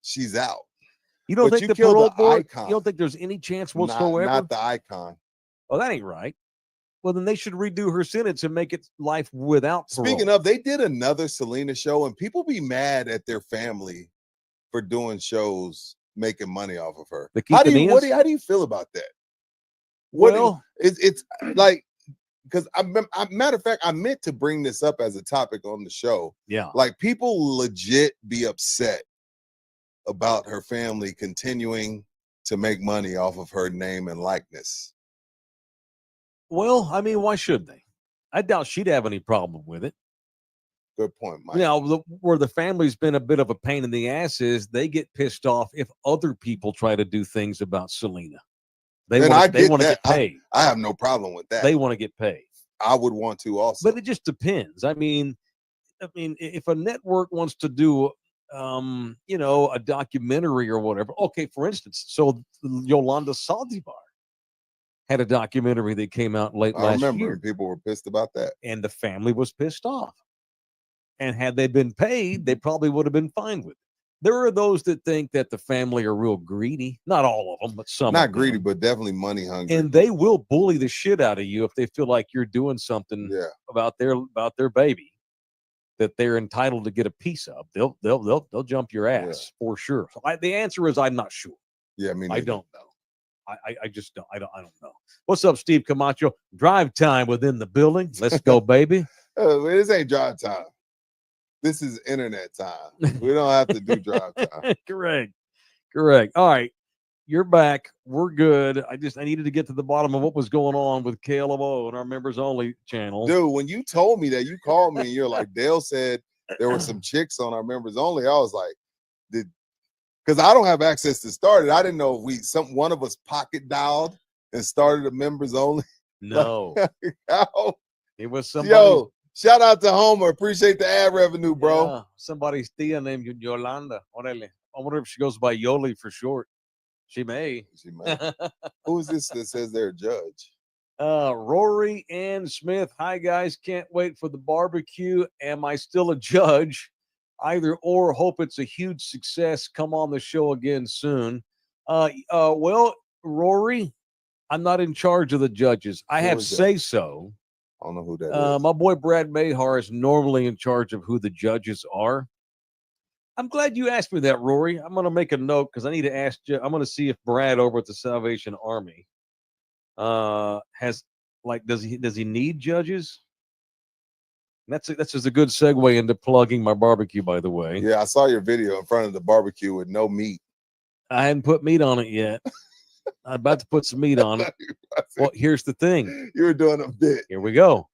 she's out. You don't think the parole board? You don't think there's any chance whatsoever? Not the icon. Oh, that ain't right. Well, then they should redo her sentence and make it life without parole. Speaking of, they did another Selena show, and people be mad at their family for doing shows making money off of her. How do you feel about that? It's like. Because matter of fact, I meant to bring this up as a topic on the show. Yeah. Like people legit be upset about her family continuing to make money off of her name and likeness. Well, I mean, why should they? I doubt she'd have any problem with it. Good point, Mike. Now, where the family's been a bit of a pain in the ass is they get pissed off if other people try to do things about Selena. They want to get paid. I have no problem with that. They want to get paid. I would want to also. But it just depends. I mean, if a network wants to do a documentary or whatever. Okay, for instance, so Yolanda Saldivar had a documentary that came out late I last remember year, and people were pissed about that. and the family was pissed off. And had they been paid, they probably would have been fine with it. There are those that think that the family are real greedy. Not all of them, but some. Not of greedy, them. but definitely money hungry. And they will bully the shit out of you if they feel like you're doing something Yeah. about their baby that they're entitled to get a piece of. They'll jump your ass for sure. So the answer is I'm not sure. Yeah, I mean, I don't know. I just don't. I don't know. What's up, Steve Camacho? Drive time within the building. Let's go, baby. This ain't drive time. This is internet time. We don't have to do drive time. Correct. All right. You're back. We're good. I needed to get to the bottom of what was going on with KLMO and our members only channel. Dude, when you told me that, you called me and you're like, Dale said there were some chicks on our members only. I was like, because I don't have access to start it. I didn't know if one of us pocket dialed and started a members only. No. How? It was somebody. Yo, shout out to Homer. Appreciate the ad revenue, bro. Yeah, somebody's tia named Yolanda. I wonder if she goes by Yoli for short. She may. Who is this that says they're a judge? Rory Ann Smith. Hi, guys. Can't wait for the barbecue. Am I still a judge? Either or. Hope it's a huge success. Come on the show again soon. Well, Rory, I'm not in charge of the judges. I have say so. I don't know who that is. My boy Brad Mayhar is normally in charge of who the judges are. I'm glad you asked me that, Rory. I'm going to make a note because I need to ask you. I'm going to see if Brad over at the Salvation Army does he need judges? That's just a good segue into plugging my barbecue, by the way. Yeah, I saw your video in front of the barbecue with no meat. I hadn't put meat on it yet. I'm about to put some meat on it. Well, here's the thing. You were doing a bit. Here we go.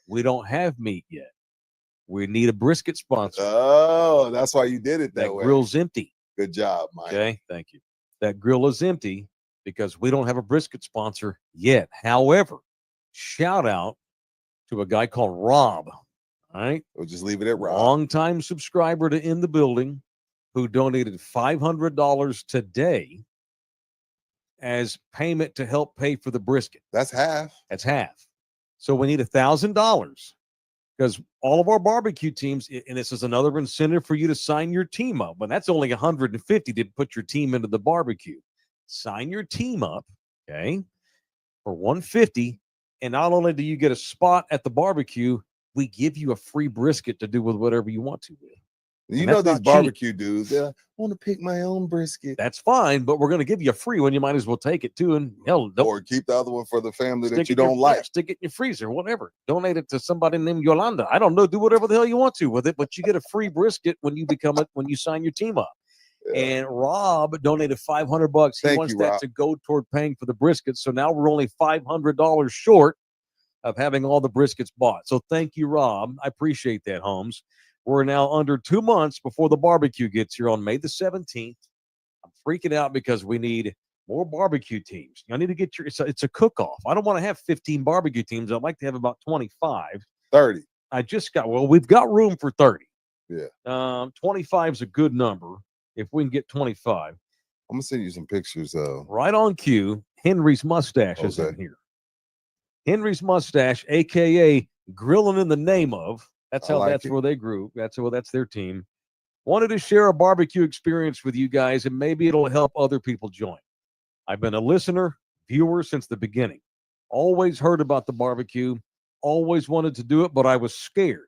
We don't have meat yet. We need a brisket sponsor. Oh, that's why you did it that way. That grill's empty. Good job, Mike. Okay, thank you. That grill is empty because we don't have a brisket sponsor yet. However, shout out to a guy called Rob. All right. We'll just leave it at Rob. Longtime subscriber to In the Building who donated $500 today as payment to help pay for the brisket. That's half. So we need $1,000 because all of our barbecue teams, and this is another incentive for you to sign your team up, but that's only $150 to put your team into the barbecue. Sign your team up, okay, for $150, and not only do you get a spot at the barbecue, we give you a free brisket to do with whatever you want to with. You know these barbecue dudes, I want to pick my own brisket. That's fine, but we're going to give you a free one. You might as well take it too. And hell, or keep the other one for the family that you don't like. Stick it in your freezer, whatever. Donate it to somebody named Yolanda. I don't know. Do whatever the hell you want to with it, but you get a free brisket when you when you sign your team up. Yeah. And Rob donated $500. He wants that to go toward paying for the brisket. So now we're only $500 short of having all the briskets bought. So thank you, Rob. I appreciate that, Holmes. We're now under 2 months before the barbecue gets here on May the 17th. I'm freaking out because we need more barbecue teams. I need to get it's a cook-off. I don't want to have 15 barbecue teams. I'd like to have about 25. 30. We've got room for 30. Yeah. 25 is a good number if we can get 25. I'm going to send you some pictures. Right on cue, Henry's Mustache is in here. Henry's Mustache, a.k.a. Grilling in the Name of. That's where they grew. That's their team. Wanted to share a barbecue experience with you guys, and maybe it'll help other people join. I've been a listener, viewer since the beginning. Always heard about the barbecue. Always wanted to do it, but I was scared.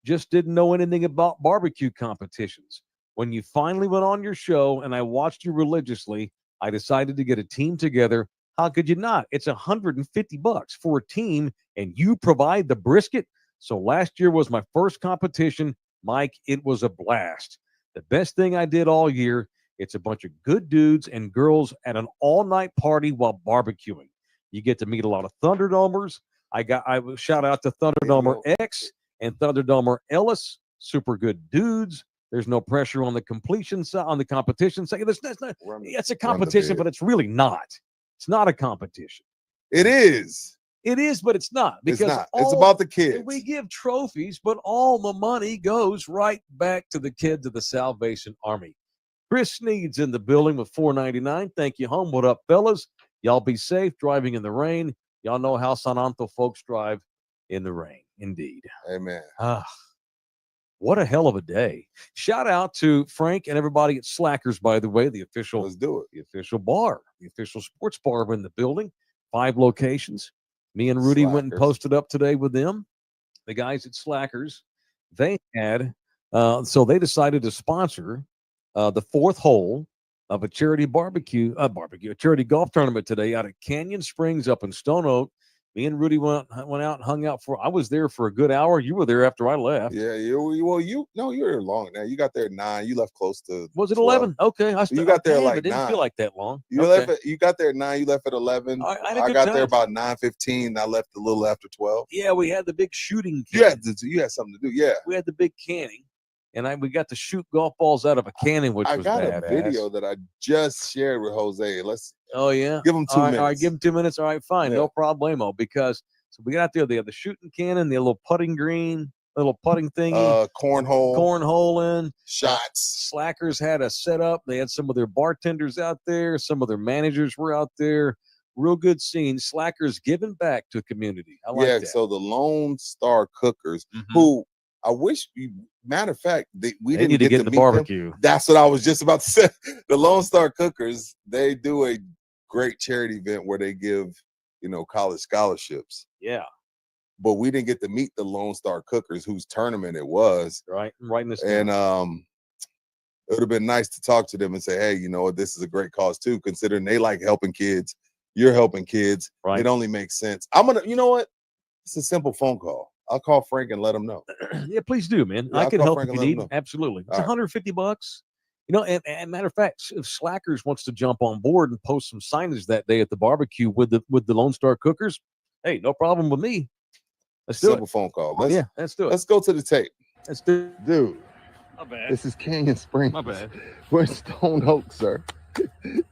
Just didn't know anything about barbecue competitions. When you finally went on your show and I watched you religiously, I decided to get a team together. How could you not? It's $150 for a team, and you provide the brisket. So last year was my first competition. Mike, it was a blast. The best thing I did all year. It's a bunch of good dudes and girls at an all-night party while barbecuing. You get to meet a lot of Thunderdomers. I shout out to Thunderdomer X and Thunderdomer Ellis. Super good dudes. There's no pressure on the completion side, on the competition side. It's a competition, but it's really not. It's not a competition. It is. It is, but it's not, It's because not. It's all- about the kids. we give trophies, but all the money goes right back to the kids of the Salvation Army. Chris Sneed's in the building with $4.99. Thank you, home. What up, fellas? Y'all be safe driving in the rain. Y'all know how San Anto folks drive in the rain. Indeed. Amen. What a hell of a day. Shout out to Frank and everybody at Slackers, by the way, the official Let's do it. the official bar, the official sports bar in the building. 5 locations. Me and Rudy went and Slackers. posted up today with them. The guys at Slackers, they had, so they decided to sponsor the 4th hole of a charity a charity golf tournament today out at Canyon Springs up in Stone Oak. Me and Rudy went out and hung out I was there for a good hour. You were there after I left. Yeah, you were there long now. You got there at 9. You left close to. Was it 12. 11? Okay. You got there damn, like it didn't 9. feel like that long. You Okay. you got there at 9. You left at 11. I had a I good got time. there about 9:15. I left a little after 12. Yeah, we had the big shooting. You had something to do. Yeah. We had the big canning, and we got to shoot golf balls out of a cannon, which I was got badass. a video that I just shared with Jose. Let's Oh yeah, give him 2 minutes. All right, give him 2 minutes. All right, fine, no problemo. Because so we got out there. They had the shooting cannon, the little putting green, little putting thingy, cornholing, shots. Slackers had a setup. They had some of their bartenders out there. Some of their managers were out there. Real good scene. Slackers giving back to community. I like that. So the Lone Star Cookers, who I wish, matter of fact, we They didn't need to get get to the meet barbecue. Them. That's what I was just about to say. The Lone Star Cookers, they do a great charity event where they give, college scholarships. Yeah. But we didn't get to meet the Lone Star Cookers, whose tournament it was. Right. I'm writing this And down. it would have been nice to talk to them and say, hey, this is a great cause too, considering they like helping kids. You're helping kids. Right. It only makes sense. You know what? It's a simple phone call. I'll call Frank and let him know. Yeah, please do, man. Yeah, I I'll can call help Frank if you and let him need. know. Absolutely. It's All right. $150. And matter of fact, if Slackers wants to jump on board and post some signage that day at the barbecue with the Lone Star Cookers, hey, no problem with me. Let's do Simple it. phone call. Let's do it. Let's go to the tape. Let's do it. Dude, My bad. this is Canyon Springs. My bad. We're in Stone Oak, sir.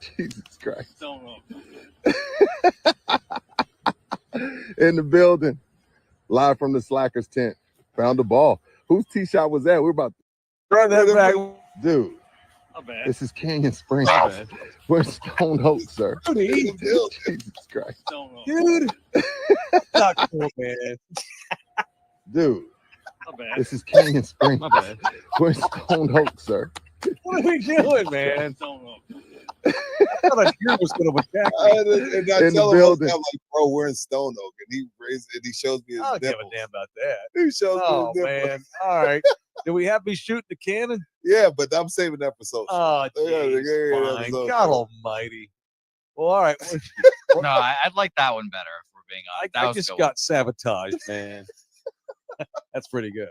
Jesus Christ. In the building, live from the Slackers tent. Found the ball. Whose tee shot was that? We're about to Run that back. Dude, My bad. this is Canyon Springs. My bad. We're in Stone Oak, sir. Rudy. Jesus Christ. Dude. Not cool, man. Dude, My bad. this is Canyon Springs. My bad. We're in Stone Oak, sir. What are we doing, man? I thought a deer was going to attack me. And I In the tell him, building. I'm like, bro, we're in Stone Oak. And he shows me his I don't give nipples. a damn about that. He shows Oh, me his nipples. man. All right. Do we have me shooting the cannon? Yeah, but I'm saving that for social. Oh, Yeah, geez, fine. so- God almighty. Well, all right. No, I'd like that one better if we're being honest. That I was just good. got sabotaged, man. That's pretty good.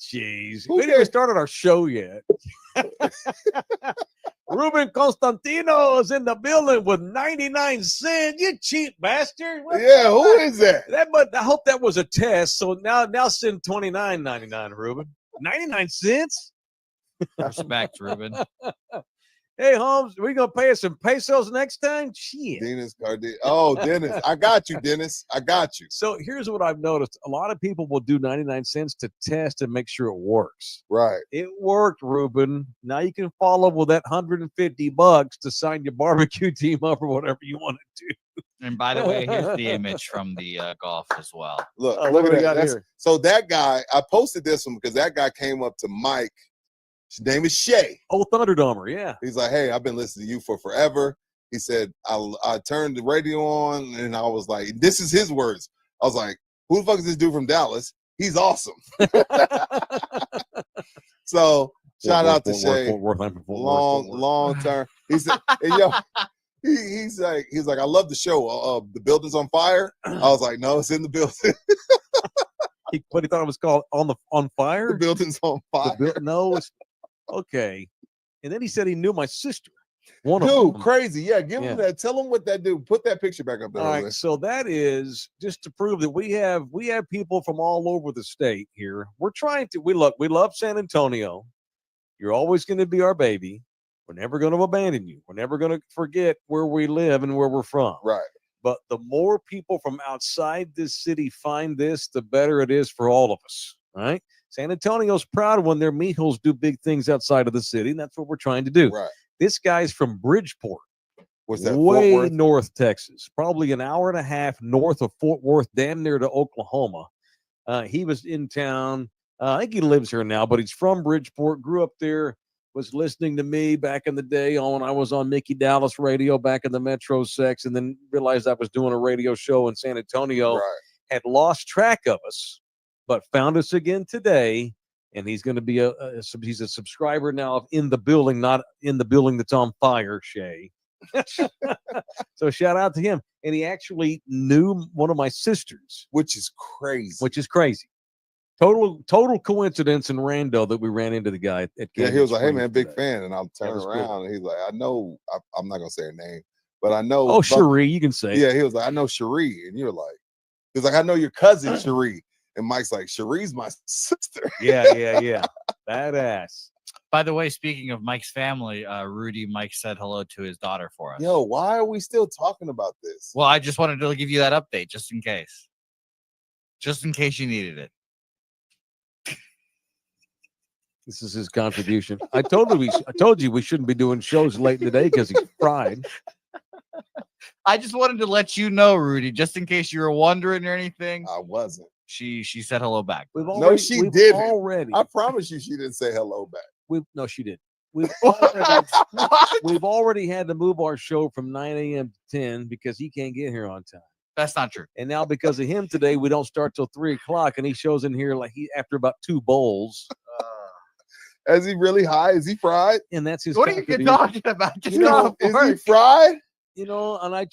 Jeez. Who We didn't even started our show yet. Ruben Constantino is in the building with 99 cents. You cheap bastard. What Yeah, the who fuck? is that? But I hope that was a test. So now send $29.99, Ruben. 99 cents? Respect, Ruben. Hey, Holmes, we gonna pay us some pesos next time? Shit. Dennis Cardi. Oh, Dennis. I got you, Dennis. I got you. So here's what I've noticed. A lot of people will do 99 cents to test and make sure it works. Right. It worked, Ruben. Now you can follow with that $150 to sign your barbecue team up or whatever you want to do. And by the way, here's the image from the golf as well. Look, Oh, look what at do we that. got here? So that guy, I posted this one because that guy came up to Mike. His name is Shay. Oh, Thunderdomer, yeah. He's like, hey, I've been listening to you for forever. He said, I turned the radio on and I was like, this is his words. I was like, who the fuck is this dude from Dallas? He's awesome. So shout out to Shay. Long term. He said, and yo, he's like, I love the show. The building's on fire. I was like, no, it's in the building. What he thought it was called on fire? The building's on fire. No, it's okay. And then he said he knew my sister. One of Dude, them. crazy. Yeah, give Yeah. him that. Tell him what that dude. Put that picture back up there. All Jose. right, so that is just to prove that we have people from all over the state here. We love San Antonio. You're always going to be our baby. We're never going to abandon you. We're never going to forget where we live and where we're from. Right. But the more people from outside this city find this, the better it is for all of us. Right? San Antonio's proud when their Mijos do big things outside of the city, and that's what we're trying to do. Right. This guy's from Bridgeport. What's that? Way Fort Worth? north Texas, probably an hour and a half north of Fort Worth, damn near to Oklahoma. He was in town. I think he lives here now, but he's from Bridgeport, grew up there, was listening to me back in the day when I was on Mickey Dallas radio back in the Metro Sex, and then realized I was doing a radio show in San Antonio, Right. had lost track of us, but found us again today. And he's going to be he's a subscriber now of In the Building, not In the Building That's on Fire, Shay. So shout out to him. And he actually knew one of my sisters, Which is crazy. which is crazy. Total coincidence and rando that we ran into the guy at Yeah, Canyon he was like, "Hey Springs man, big today. fan," and I'm turning was cool. around, and he's like, "I know, I'm not gonna say her name, but I know." Oh, Cherie, you can say. Yeah, he was like, "I know Cherie," and you're like, "He was like, I know your cousin Cherie," and Mike's like, "Cherie's my sister." Yeah. Badass. By the way, speaking of Mike's family, Rudy, Mike said hello to his daughter for us. Yo, why are we still talking about this? Well, I just wanted to give you that update just in case. Just in case you needed it. This is his contribution. I told you we shouldn't be doing shows late today because he's fried. I just wanted to let you know, Rudy, just in case you were wondering or anything. I wasn't. She said hello back. We've No, already, she we've didn't. already. I promise you, she didn't say hello back. No, she did. We've already had to move our show from 9 a.m. to 10 because he can't get here on time. That's not true. And now because of him today, we don't start till 3 o'clock, and he shows in here like after about 2 bowls. Is he really high? Is he fried? And that's his. What are you contribution. talking about? Just You know, go Is for he it. fried? You know, and I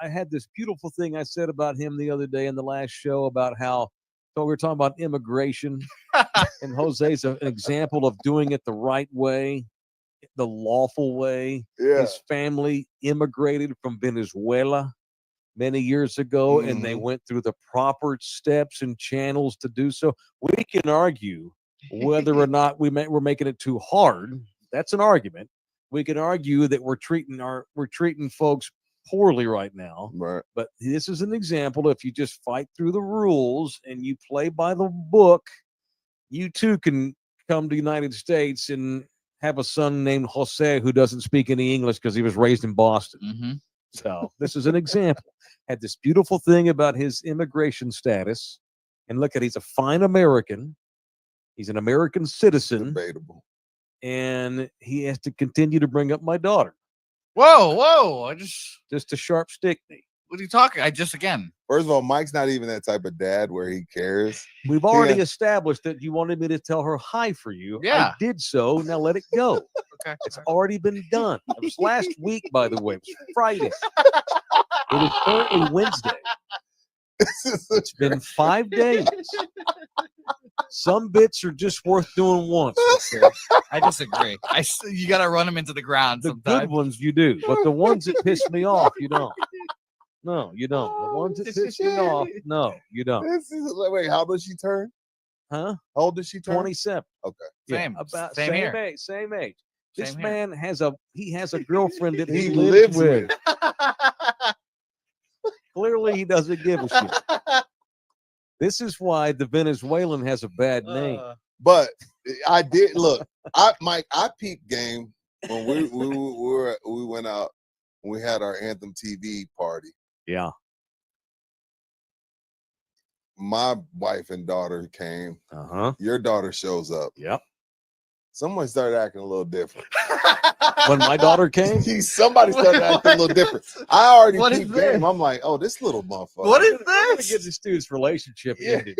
had this beautiful thing I said about him the other day in the last show about how we were talking about immigration, and Jose's an example of doing it the right way, the lawful way. Yeah. His family immigrated from Venezuela many years ago, and they went through the proper steps and channels to do so. We can argue whether or not we're making it too hard. That's an argument. We can argue that we're treating folks poorly right now. Right. But this is an example. If you just fight through the rules and you play by the book, you too can come to the United States and have a son named Jose who doesn't speak any English because he was raised in Boston. Mm-hmm. So this is an example. Had this beautiful thing about his immigration status. And look he's a fine American. He's an American citizen. Debatable. And he has to continue to bring up my daughter. Whoa! Just to sharp stick me. What are you talking? Again. First of all, Mike's not even that type of dad where he cares. We've already established that you wanted me to tell her hi for you. Yeah. I did so. Now let it go. Okay. It's already been done. It was last week, by the way. It was Friday. It is currently Wednesday. It's been 5 days. Some bits are just worth doing once. Okay? I disagree. You got to run them into the ground The sometimes. good ones you do, but the ones that piss me off, you don't. No, you don't. The ones that piss me off, no, you don't. Wait, how old does she turn? Huh? How old does she turn? 27. Okay. Same. About Same same here. age. Same age. This Same here. man has a girlfriend that He he lives lives with. Clearly, he doesn't give a shit. This is why the Venezuelan has a bad name. But I did look. I peeped game when we went out when we had our Anthem TV party. Yeah. My wife and daughter came. Uh-huh. Your daughter shows up. Yep. Someone started acting a little different. When my daughter came, Somebody started acting a little different. I already What is peeped this? game. I'm like, oh, this little motherfucker. What is we're gonna this? get this dude's relationship Yeah. ended.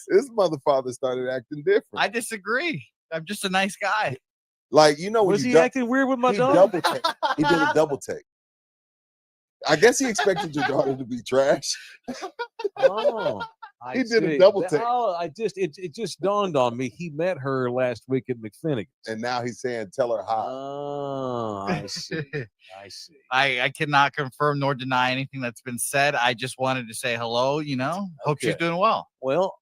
This motherfucker started acting different. I disagree. I'm just a nice guy. Like, you know, when Was you he acting weird with my he daughter? double take. He did a double take. I guess he expected your daughter to be trash. Oh, I He did a see. double take. Oh, it just dawned on me. He met her last week at McFinnigan's. And now he's saying, tell her hi. Oh, I see. I see. I cannot confirm nor deny anything that's been said. I just wanted to say hello, Hope she's Okay. doing well. Well,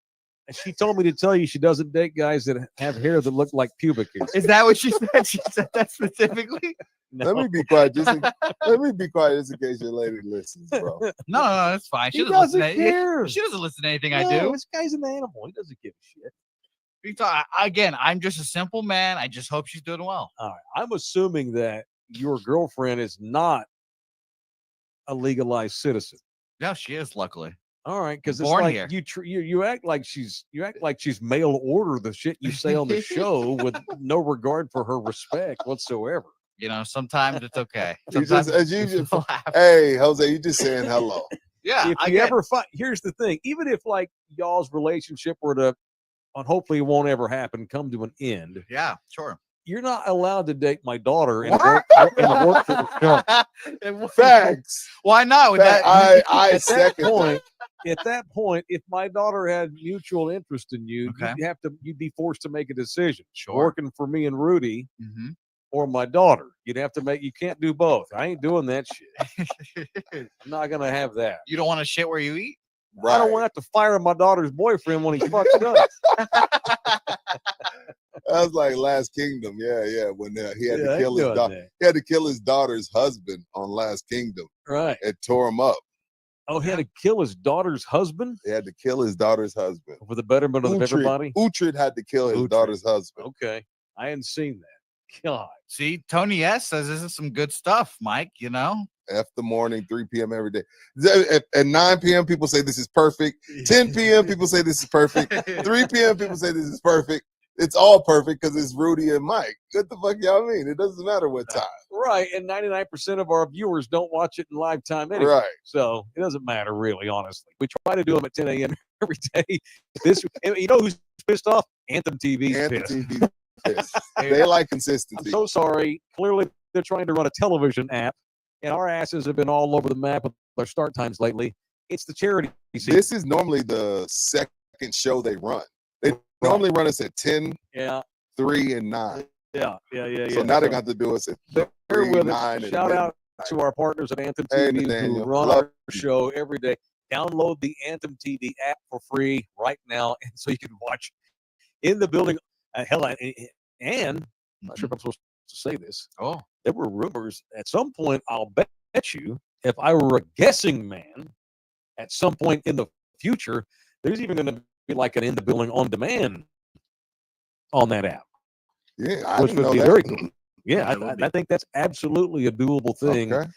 She told me to tell you she doesn't date guys that have hair that look like pubic hairs. Is that what she said? She said that specifically? Let me be quiet. Let me be quiet just in case your lady listens, bro. No, that's fine. She He doesn't listen doesn't to care. She doesn't listen to anything I No, do. This guy's an animal. He doesn't give a shit. Again, I'm just a simple man. I just hope she's doing well. All right. I'm assuming that your girlfriend is not a legalized citizen. Yeah, she is, luckily. All right, because it's Born like here. you act like she's mail order the shit you say on the show with no regard for her respect whatsoever. You know, sometimes it's okay. You Sometimes just, as usual. people laugh. Hey, Jose, you just saying hello. Yeah, If you ever find, here's the thing: even if like y'all's relationship were to, and hopefully it won't ever happen, come to an end, yeah, sure. you're not allowed to date my daughter and What? work for the show. Facts. Why not? With Fact. that, I At that second that. point, if my daughter had mutual interest in you, Okay. you'd be forced to make a decision. Sure. Working for me and Rudy Mhm. or my daughter. You can't do both. I ain't doing that shit. I'm not gonna have that. You don't want to shit where you eat? I don't want to have to fire my daughter's boyfriend when he fucks up. That was like Last Kingdom. Yeah. When he had Yeah, to I kill ain't his doing daughter. that. He had to kill his daughter's husband on Last Kingdom. Right. It tore him up. Oh, he had to kill his daughter's husband He had to kill his daughter's husband. for the betterment of everybody. Uhtred had to kill his Uhtred. daughter's husband. Okay. I hadn't seen that. God. See, Tony S says this is some good stuff, Mike. You know, F the morning, 3 p.m. every day. At 9 p.m., people say this is perfect. 10 p.m., people say this is perfect. 3 p.m., people say this is perfect. It's all perfect because it's Rudy and Mike. What the fuck y'all mean? It doesn't matter what time. Right. And 99% of our viewers don't watch it in live time anyway. Right. So it doesn't matter, really, honestly. We try to do them at 10 a.m. every day. You know who's pissed off? Anthem TV's pissed. TV pissed. They like I'm consistency. so sorry. Clearly, they're trying to run a television app, and our asses have been all over the map with our start times lately. It's the charity season. This is normally the second show they run. They normally run us at 10, Yeah. 3, and 9. Yeah. So now they're going to do us at Bear 3, with 9, us. and Shout out midnight. to our partners at Anthem Hey, TV who Nathaniel. run Love our show every day. Download the Anthem TV app for free right now, and so you can watch in the building. And I'm not sure if I'm supposed to say this. oh, There were rumors at some point. I'll bet you, if I were a guessing man, at some point in the future, there's even going to be like an in the building on demand on that app, Yeah, I which didn't would know be that. very cool. Yeah, That would I think that's absolutely a doable thing. Okay.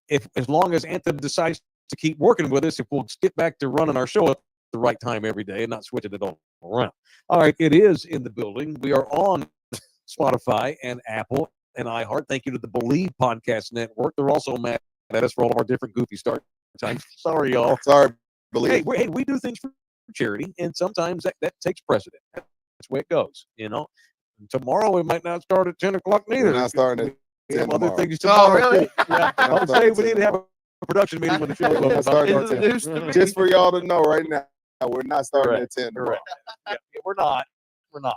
If as long as Anthem decides to keep working with us, if we'll get back to running our show at the right time every day and not switching it all around. All right, it is in the building. We are on Spotify and Apple and iHeart. Thank you to the Believe Podcast Network. They're also mad at us for all of our different goofy start times. Sorry, y'all. Sorry, Hey, believe. we do things for charity, and sometimes that takes precedent. That's the way it goes. You know, tomorrow we might not start at 10 o'clock neither. We're not starting at We have 10 other tomorrow. things Oh, tomorrow. really? too. Yeah. We're not I'll say starting we need to have a production meeting when the show We're not goes. starting Is at it 10. news to me? Just for y'all to know right now, we're not starting Correct, at 10 tomorrow. Correct. Yeah, we're not. We're not.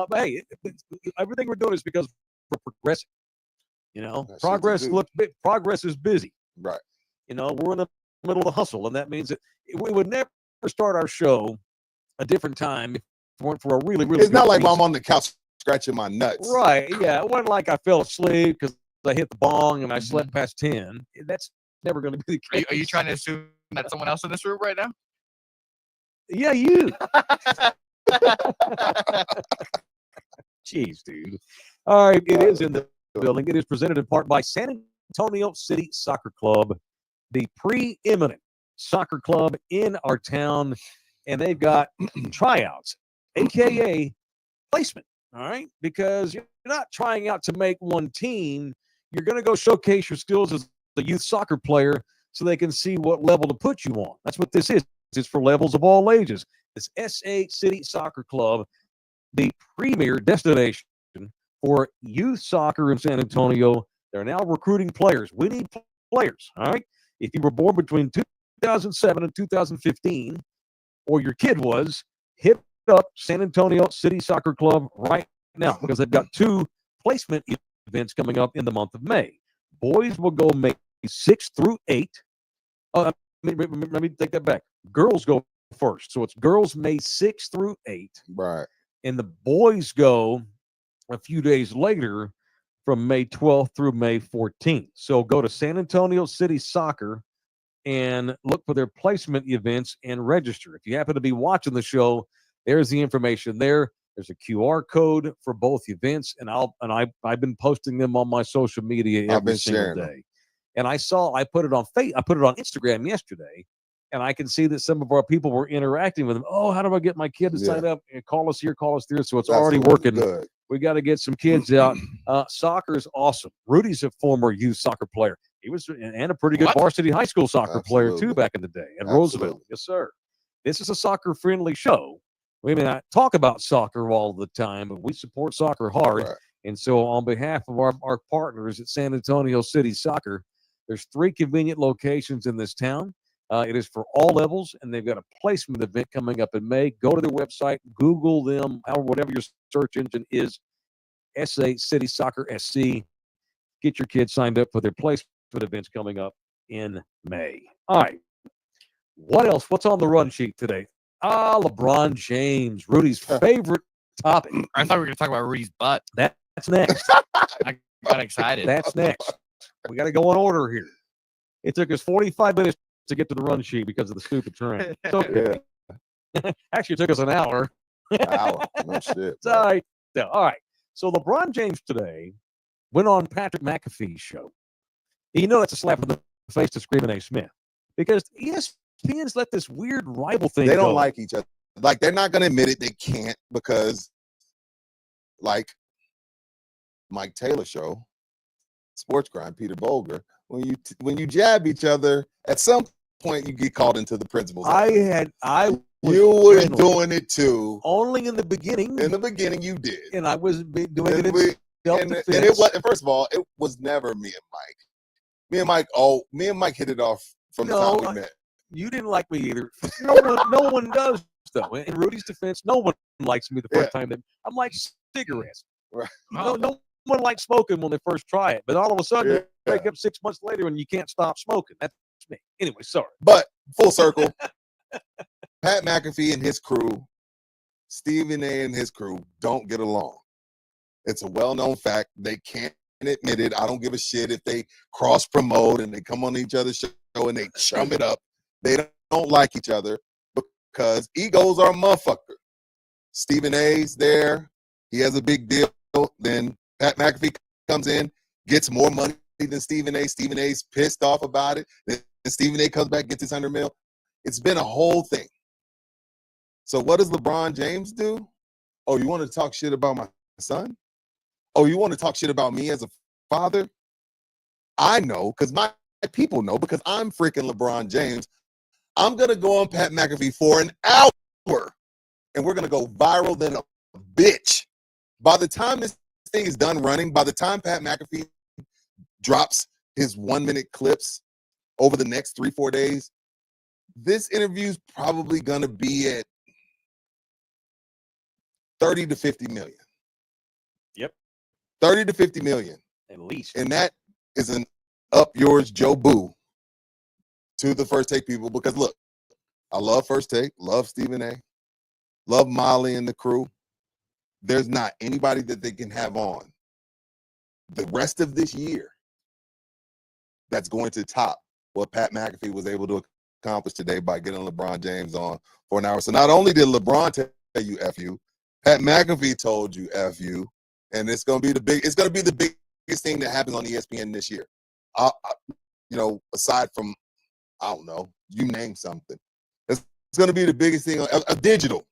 But hey, everything we're doing is because we're progressing. You know, That shit's progress a looks progress is busy. Right. You know, we're in the middle of the hustle, and that means that we would never start our show a different time if it weren't for a really, really. It's not good like reason. I'm on the couch scratching my nuts. Right. Yeah. It wasn't like I fell asleep because I hit the bong and I slept past 10. That's never going to be the case. Are you trying to assume that's someone else in this room right now? Yeah, you. Jeez, dude. All right. It is in the building. It is presented in part by San Antonio City Soccer Club, the preeminent soccer club in our town. And they've got tryouts, AKA placement. All right. Because you're not trying out to make one team. You're going to go showcase your skills as a youth soccer player so they can see what level to put you on. That's what this is. It's for levels of all ages. It's SA City Soccer Club, the premier destination for youth soccer in San Antonio. They're now recruiting players. We need players. All right. If you were born between 2007 and 2015, or your kid was, hit up San Antonio City Soccer Club right now because they've got 2 placement events coming up in the month of May. Boys will go May 6th through 8th. Let me take that back. Girls go 1st. So it's girls May 6th through 8th, Right. and the boys go a few days later from May 12th through May 14th. So go to San Antonio City Soccer and look for their placement events and register. If you happen to be watching the show, there's the information there. There's a QR code for both events, and I've been posting them on my social media every single day. And I put it on Instagram yesterday, and I can see that some of our people were interacting with them. Oh, how do I get my kid to sign up? And call us here, call us there. So it's already working. Good. We got to get some kids out. Soccer is awesome. Rudy's a former youth soccer player. He was and a pretty good varsity high school soccer player too back in the day at Roosevelt. Yes, sir. This is a soccer-friendly show. We may not talk about soccer all the time, but we support soccer hard. Right. And so on behalf of our partners at San Antonio City Soccer, there's 3 convenient locations in this town. It is for all levels, and they've got a placement event coming up in May. Go to their website, Google them, or whatever your search engine is, SA City Soccer SC. Get your kids signed up for their placement events coming up in May. All right. What else? What's on the run sheet today? LeBron James, Rudy's favorite topic. I thought we were going to talk about Rudy's butt. That's next. I got excited. That's next. We got to go in order here. It took us 45 minutes to get to the run sheet because of the stupid train. It's okay. Actually, it took us an hour. No shit. It's all right. Yeah, all right. So LeBron James today went on Patrick McAfee's show. You know that's a slap in the face to Stephen A. Smith because ESPN's let this weird rival thing They don't go. like each other. Like, they're not going to admit it. They can't because, like, Mike Taylor show, Sports Grind, Peter Bolger, when you jab each other, at some point you get called into the principal's office. You were doing it too. Only in the beginning. In the beginning, you did, and I was doing it in self-defense. And it was. And first of all, it was never me and Mike. Me and Mike hit it off from the time we met. You didn't like me either. No one does though. In Rudy's defense, no one likes me the first time. I'm like cigarettes. Right. No one likes smoking when they first try it, but all of a sudden, you wake up 6 months later and you can't stop smoking. That's me. Anyway, sorry. But full circle, Pat McAfee and his crew, Stephen A. and his crew don't get along. It's a well-known fact. They can't admit it. I don't give a shit if they cross-promote and they come on each other's show and they chum it up. They don't like each other because egos are a motherfucker. Stephen A's there. He has a big deal. Then Pat McAfee comes in, gets more money than Stephen A. Stephen A's pissed off about it. Then Stephen A. comes back, gets his $100 million. It's been a whole thing. So what does LeBron James do? Oh, you want to talk shit about my son? Oh, you want to talk shit about me as a father? I know, because my people know, because I'm freaking LeBron James. I'm going to go on Pat McAfee for an hour, and we're going to go viral than a bitch. By the time this thing is done running, by the time Pat McAfee drops his 1-minute clips over the next 3-4 days, this interview is probably going to be at 30 to 50 million. Yep. 30 to 50 million. At least. And that is an up yours Joe Boo to the First Take people, because look, I love First Take, love Stephen A, love Molly and the crew. There's not anybody that they can have on the rest of this year that's going to top what Pat McAfee was able to accomplish today by getting LeBron James on for an hour. So not only did LeBron tell you F you, Pat McAfee told you F you, and it's going to be the biggest thing that happens on ESPN this year. Aside from, I don't know, you name something. It's going to be the biggest thing a digital.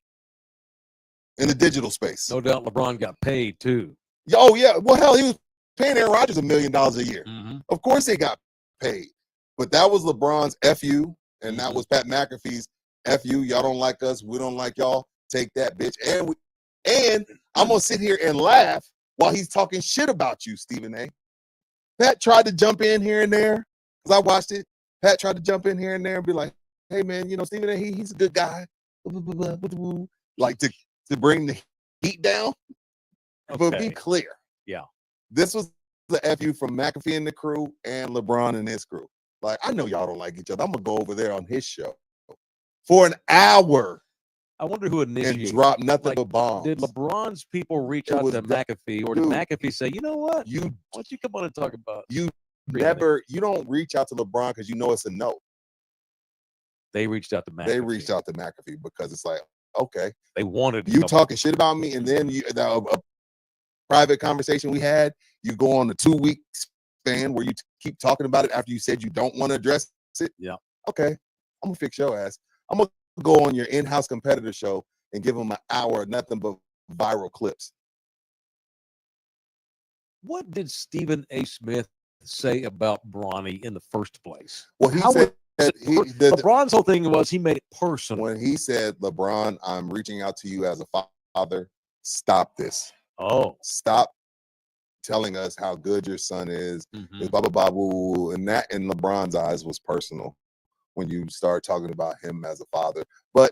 In the digital space. No doubt LeBron got paid too. Oh, yeah. Well, hell, he was paying Aaron Rodgers $1 million a year. Mm-hmm. Of course they got paid. But that was LeBron's FU, and that was Pat McAfee's FU. Y'all don't like us. We don't like y'all. Take that, bitch. And I'm going to sit here and laugh while he's talking shit about you, Stephen A. Pat tried to jump in here and there, because I watched it. Pat tried to jump in here and there and be like, hey, man, Stephen A., he's a good guy. Like to bring the heat down. Okay. But be clear. Yeah. This was the FU from McAfee and the crew and LeBron and his crew. Like, I know y'all don't like each other. I'm going to go over there on his show for an hour I wonder who and initiated. drop nothing Like, but bombs. Did LeBron's people reach It out was to the- McAfee, or did Dude, McAfee say, you know what? You Why don't you come on and talk about? you Really? you don't reach out to LeBron because you know it's a no. They reached out to McAfee. They reached out to McAfee because it's like, okay, They wanted to you come- talking shit about me, and then a private conversation we had, you go on a 2-week span where you keep talking about it after you said you don't want to address it. Yeah. Okay, I'm gonna fix your ass. I'm gonna go on your in-house competitor show and give them an hour of nothing but viral clips. What did Stephen A. Smith say about Bronny in the first place? Well, he How said was LeBron's whole thing was he made it personal. when he said, LeBron, I'm reaching out to you as a father. Stop this. Oh, Stop telling us how good your son is. mhm. Blah, blah, blah, blah, blah. And that in LeBron's eyes was personal when you start talking about him as a father. But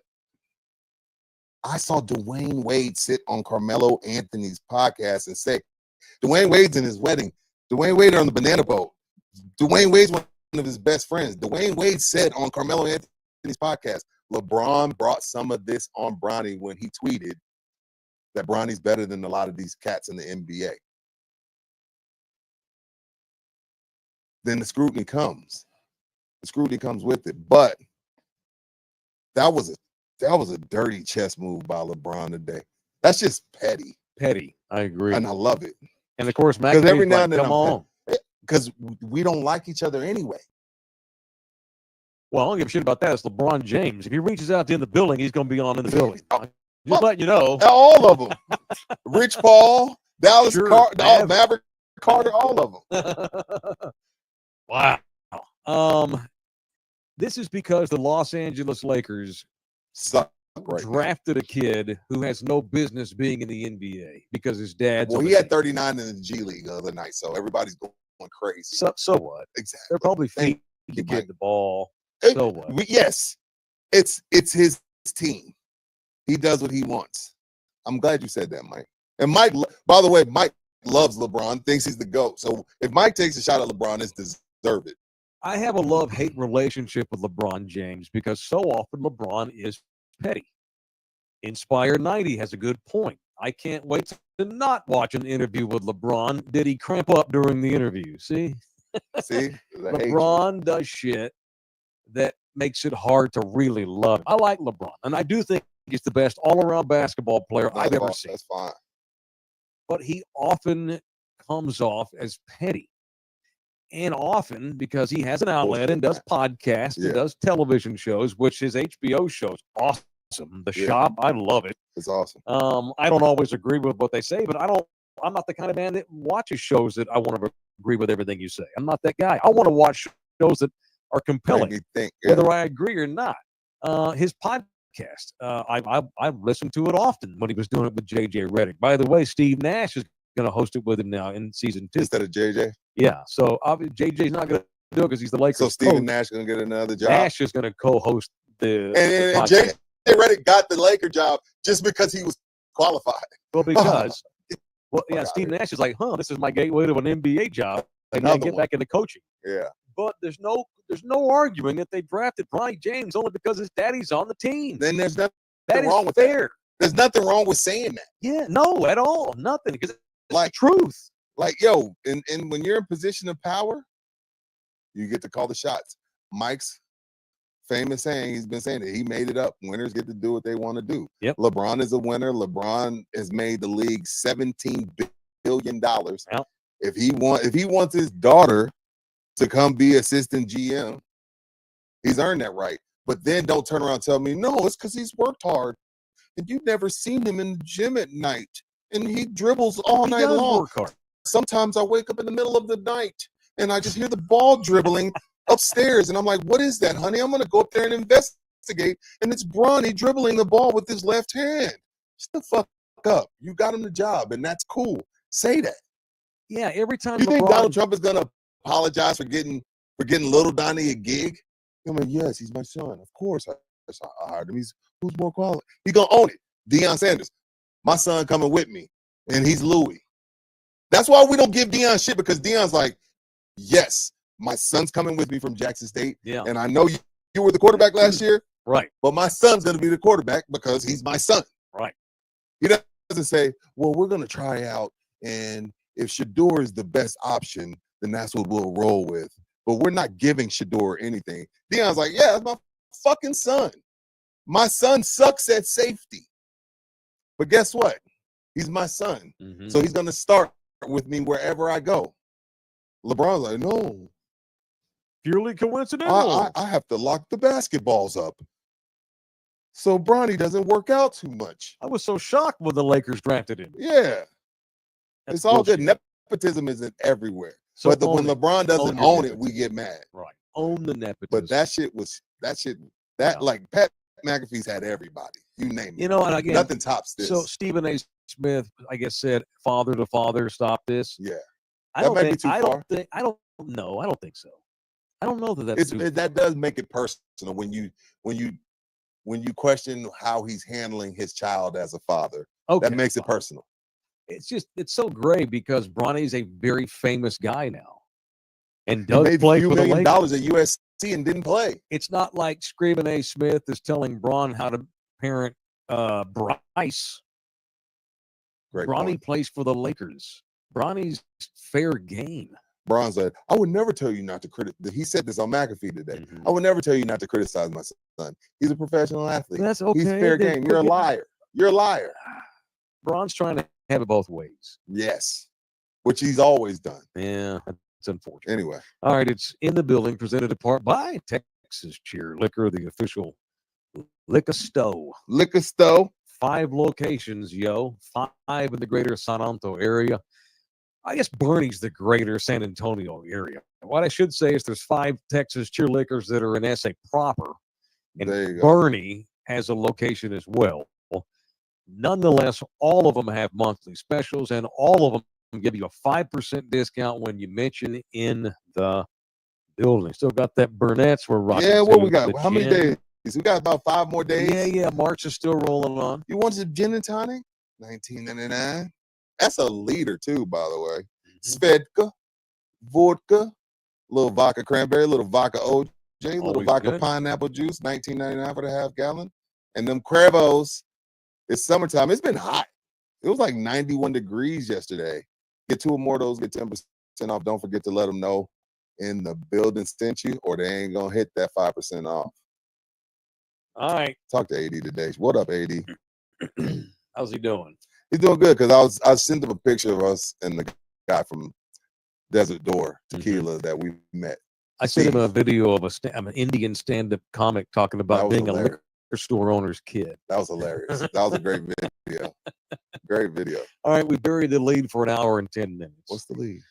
I saw Dwayne Wade sit on Carmelo Anthony's podcast and say, Dwayne Wade's in his wedding. Dwayne Wade on the banana boat. Dwayne Wade's one of his best friends. Dwayne Wade said on Carmelo Anthony's podcast, LeBron brought some of this on Bronny when he tweeted that Bronny's better than a lot of these cats in the NBA. Then the scrutiny comes. The scrutiny comes with it. But that was a dirty chess move by LeBron today. That's just petty, Petty. I agree. and I love it And of course, because every McAfee's now like, and then come on. because we don't like each other anyway. Well, I don't give a shit about that. It's LeBron James. If he reaches out to in the building, he's going to be on in the building. Just let you know. All of them, Rich Paul, Dallas, Sure, Maverick Carter, all of them. Wow. This is because the Los Angeles Lakers Suck right now. drafted a kid who has no business being in the NBA because his dad's. Well, on he the had team. 39 in the G League the other night, so everybody's going crazy. So what? Exactly. They're probably Thank feeding you, the kid Mike. the ball. It- So what? Yes, it's his team. He does what he wants. I'm glad you said that, Mike. And Mike, by the way, Mike loves LeBron, thinks he's the GOAT. So if Mike takes a shot at LeBron, it's deserved. I have a love-hate relationship with LeBron James because so often LeBron is petty. Inspire 90 has a good point. I can't wait to not watch an interview with LeBron. Did he cramp up during the interview? See? See, the hatred. LeBron does shit that makes it hard to really love him. I like LeBron, and I do think he's the best all-around basketball player I've ever seen. That's fine. But he often comes off as petty. And often because he has an outlet and does podcasts Yeah. and does television shows, which his HBO show is awesome. The Yeah. Shop, I love it. It's awesome. I don't always agree with what they say, but I'm not the kind of man that watches shows that I want to agree with everything you say. I'm not that guy. I want to watch shows that are compelling, Make me think. Yeah. whether I agree or not. His podcast, I've listened to it often when he was doing it with JJ Redick. By the way, Steve Nash is going to host it with him now in season 2. Instead of JJ. Yeah, so JJ's not going to do it because he's the Lakers So Stephen coach. Nash gonna get another job. Nash is going to co-host the and podcast. JJ Redick got the Laker job just because he was qualified. Well, because outta Steve here. Nash is like, this is my gateway to an NBA job, and I Another get one. back into coaching. Yeah. But there's no arguing that they drafted Bronny James only because his daddy's on the team. Then there's nothing That is wrong with that. fair. There's nothing wrong with saying that. Yeah, no, at all, nothing. Because it's Like- the truth. Like, yo, and when you're in position of power, you get to call the shots. Mike's famous saying, he's been saying it. He made it up. Winners get to do what they want to do. Yep. LeBron is a winner. LeBron has made the league $17 billion. Yep. If he wants his daughter to come be assistant GM, he's earned that right. But then don't turn around and tell me, no, it's because he's worked hard. And you've never seen him in the gym at night. And he dribbles all He night does long. work hard. Sometimes I wake up in the middle of the night and I just hear the ball dribbling upstairs. And I'm like, what is that, honey? I'm going to go up there and investigate. And it's Bronny dribbling the ball with his left hand. Shut the fuck up. You got him the job, and that's cool. Say that. Yeah, every time You think LeBron- Donald Trump is going to apologize for getting little Donnie a gig? I'm like, yes, he's my son. Of course I hired him. Who's more qualified? He's going to own it. Deion Sanders, my son coming with me, and he's Louis. That's why we don't give Deion shit, because Deion's like, yes, my son's coming with me from Jackson State, Yeah, and I know you were the quarterback last year. Right. But my son's going to be the quarterback because he's my son. Right. He doesn't say, well, we're going to try out, and if Shador is the best option, then that's what we'll roll with. But we're not giving Shador anything. Deion's like, yeah, that's my fucking son. My son sucks at safety. But guess what? He's my son. Mhm. So he's going to start with me wherever I go. LeBron's like, no, Purely coincidental. I have to lock the basketballs up so Bronny doesn't work out too much. I was so shocked when the Lakers drafted him. Yeah. That's It's all good. bullshit. Nepotism isn't everywhere. So But when own it. LeBron doesn't Own your own it, we nepotism. get mad. Right. Own the nepotism. But that Yeah. like Pat McAfee's had everybody. You name it. You know, and again, Nothing tops this. so Stephen A. Smith, I guess, said father to father, stop this. yeah. I That don't might be think. too I far. don't think. I don't know. I don't think so. I don't know that that's. That does make it personal when you question how he's handling his child as a father. Okay. That makes it personal. It's so great because Bronny's a very famous guy now, and He does made play a few for the $1 million Lakers. at USC and didn't play. It's not like Stephen A. Smith is telling Bron how to parent Bryce. Great Bronny point. plays for the Lakers. Bronny's fair game. Bron said, I would never tell you not to criticize. He said this on McAfee today. Mhm. I would never tell you not to criticize my son. He's a professional athlete. That's okay. He's fair then game. You're a forget- liar. You're a liar. Bron's trying to have it both ways. Yes. Which he's always done. Yeah, it's unfortunate. Anyway. All right, it's in the building, presented in part by Texas Cheer Liquor, the official liquor store. Liquor store. 5 locations, yo. 5 in the greater San Antonio area. I guess Bernie's the greater San Antonio area. What I should say is there's 5 Texas Cheer Liquors that are in SA proper, and There you go. Bernie has a location as well. Nonetheless, all of them have monthly specials, and all of them give you a 5% discount when you mention in the building. Still got that Burnett's we're rocking. Yeah, what to, we got? the How many gin. days? We got about 5 more days. Yeah. March is still rolling on. You want some gin and tonic? $19.99. That's a liter too, by the way. Svedka, vodka, little vodka cranberry, little vodka OJ, little Always vodka good. pineapple juice, $19.99 for the half gallon. And them Crevos. It's summertime. It's been hot. It was like 91 degrees yesterday. Get 2 more of those, get 10% off. Don't forget to let them know in the building sent you, or they ain't gonna hit that 5% off. All right. Talk to AD today. What up, AD? How's he doing? He's doing good because I sent him a picture of us and the guy from Desert Door Tequila that we met. I sent him Steve. a video of an Indian stand-up comic talking That about was being a hilarious. liquor store owner's kid. That was hilarious. That was a great video. Great video. All right, we buried the lead for an hour and 10 minutes. What's the lead?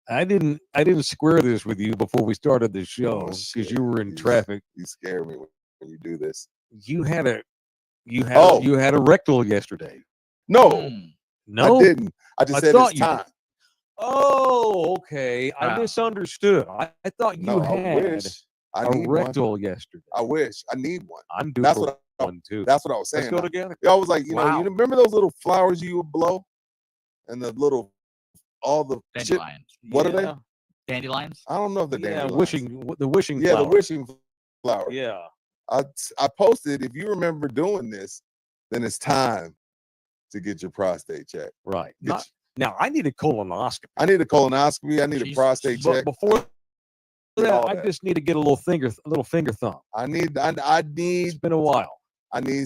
I didn't square this with you before we started the show Oh, because shit. you were in You- traffic. You scare me when you do this. You had a Oh. you had a rectal yesterday. No, Hmm. No, I didn't. I just I said thought it's you time. Oh, okay. I Ah. misunderstood. I thought you No, I had wish. I a need one. rectal yesterday. I wish. I need one. I'm due That's for what I, one too. that's what I was Let's saying. go together. I was like, you Wow. remember those little flowers you would blow? And the little all the shit. Dandelions. What are they? Yeah. Dandelions? I don't know if the Yeah, dandelions. the wishing Yeah, the flower. wishing flower. Yeah. I posted, if you remember doing this, then it's time to get your prostate checked. Right. Get Not- now I need a colonoscopy. I need a colonoscopy. I need a Jesus. prostate But check. before Get that, all I that. just need to get a little finger thumb. I need It's been a while.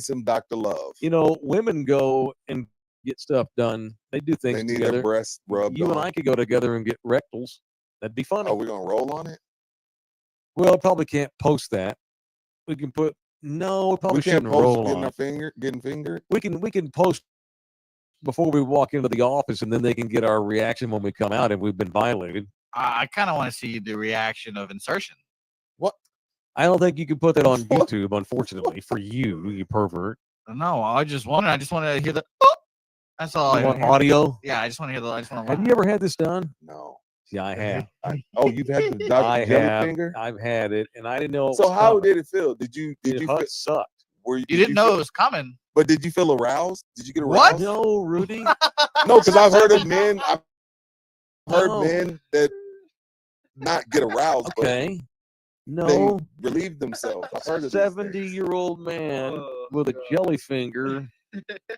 some Dr. Love. You know, women go and get stuff done. They do things They need together. their breasts rubbed You on. and I could go together and get rectals. That'd be funny. Are we gonna roll on it? Well, probably can't post that. We can put no. We probably We can't shouldn't post roll getting on. our it. getting fingered. We can post before we walk into the office, and then they can get our reaction when we come out if we've been violated. I kind of want to see the reaction of insertion. I don't think you can put that on What? YouTube, unfortunately, for you pervert. No, I just wanted to hear the. Oh! That's all I You want want. audio? Yeah, I just want to hear the. I just want to. Have you ever had this done? No. Yeah, I have. You've had the I Dr. Jelly have. finger? I've had it, and I didn't know. It So was how coming. did it feel? Did you it feel, sucked? were You didn't know feel- it was coming. but did you feel aroused? Did you get What? aroused? No, Rudy. No, because I've heard of men. I've heard No. men that not get aroused, but Okay. No, relieve themselves. I've heard a of these things. 70-year-old man with a jelly finger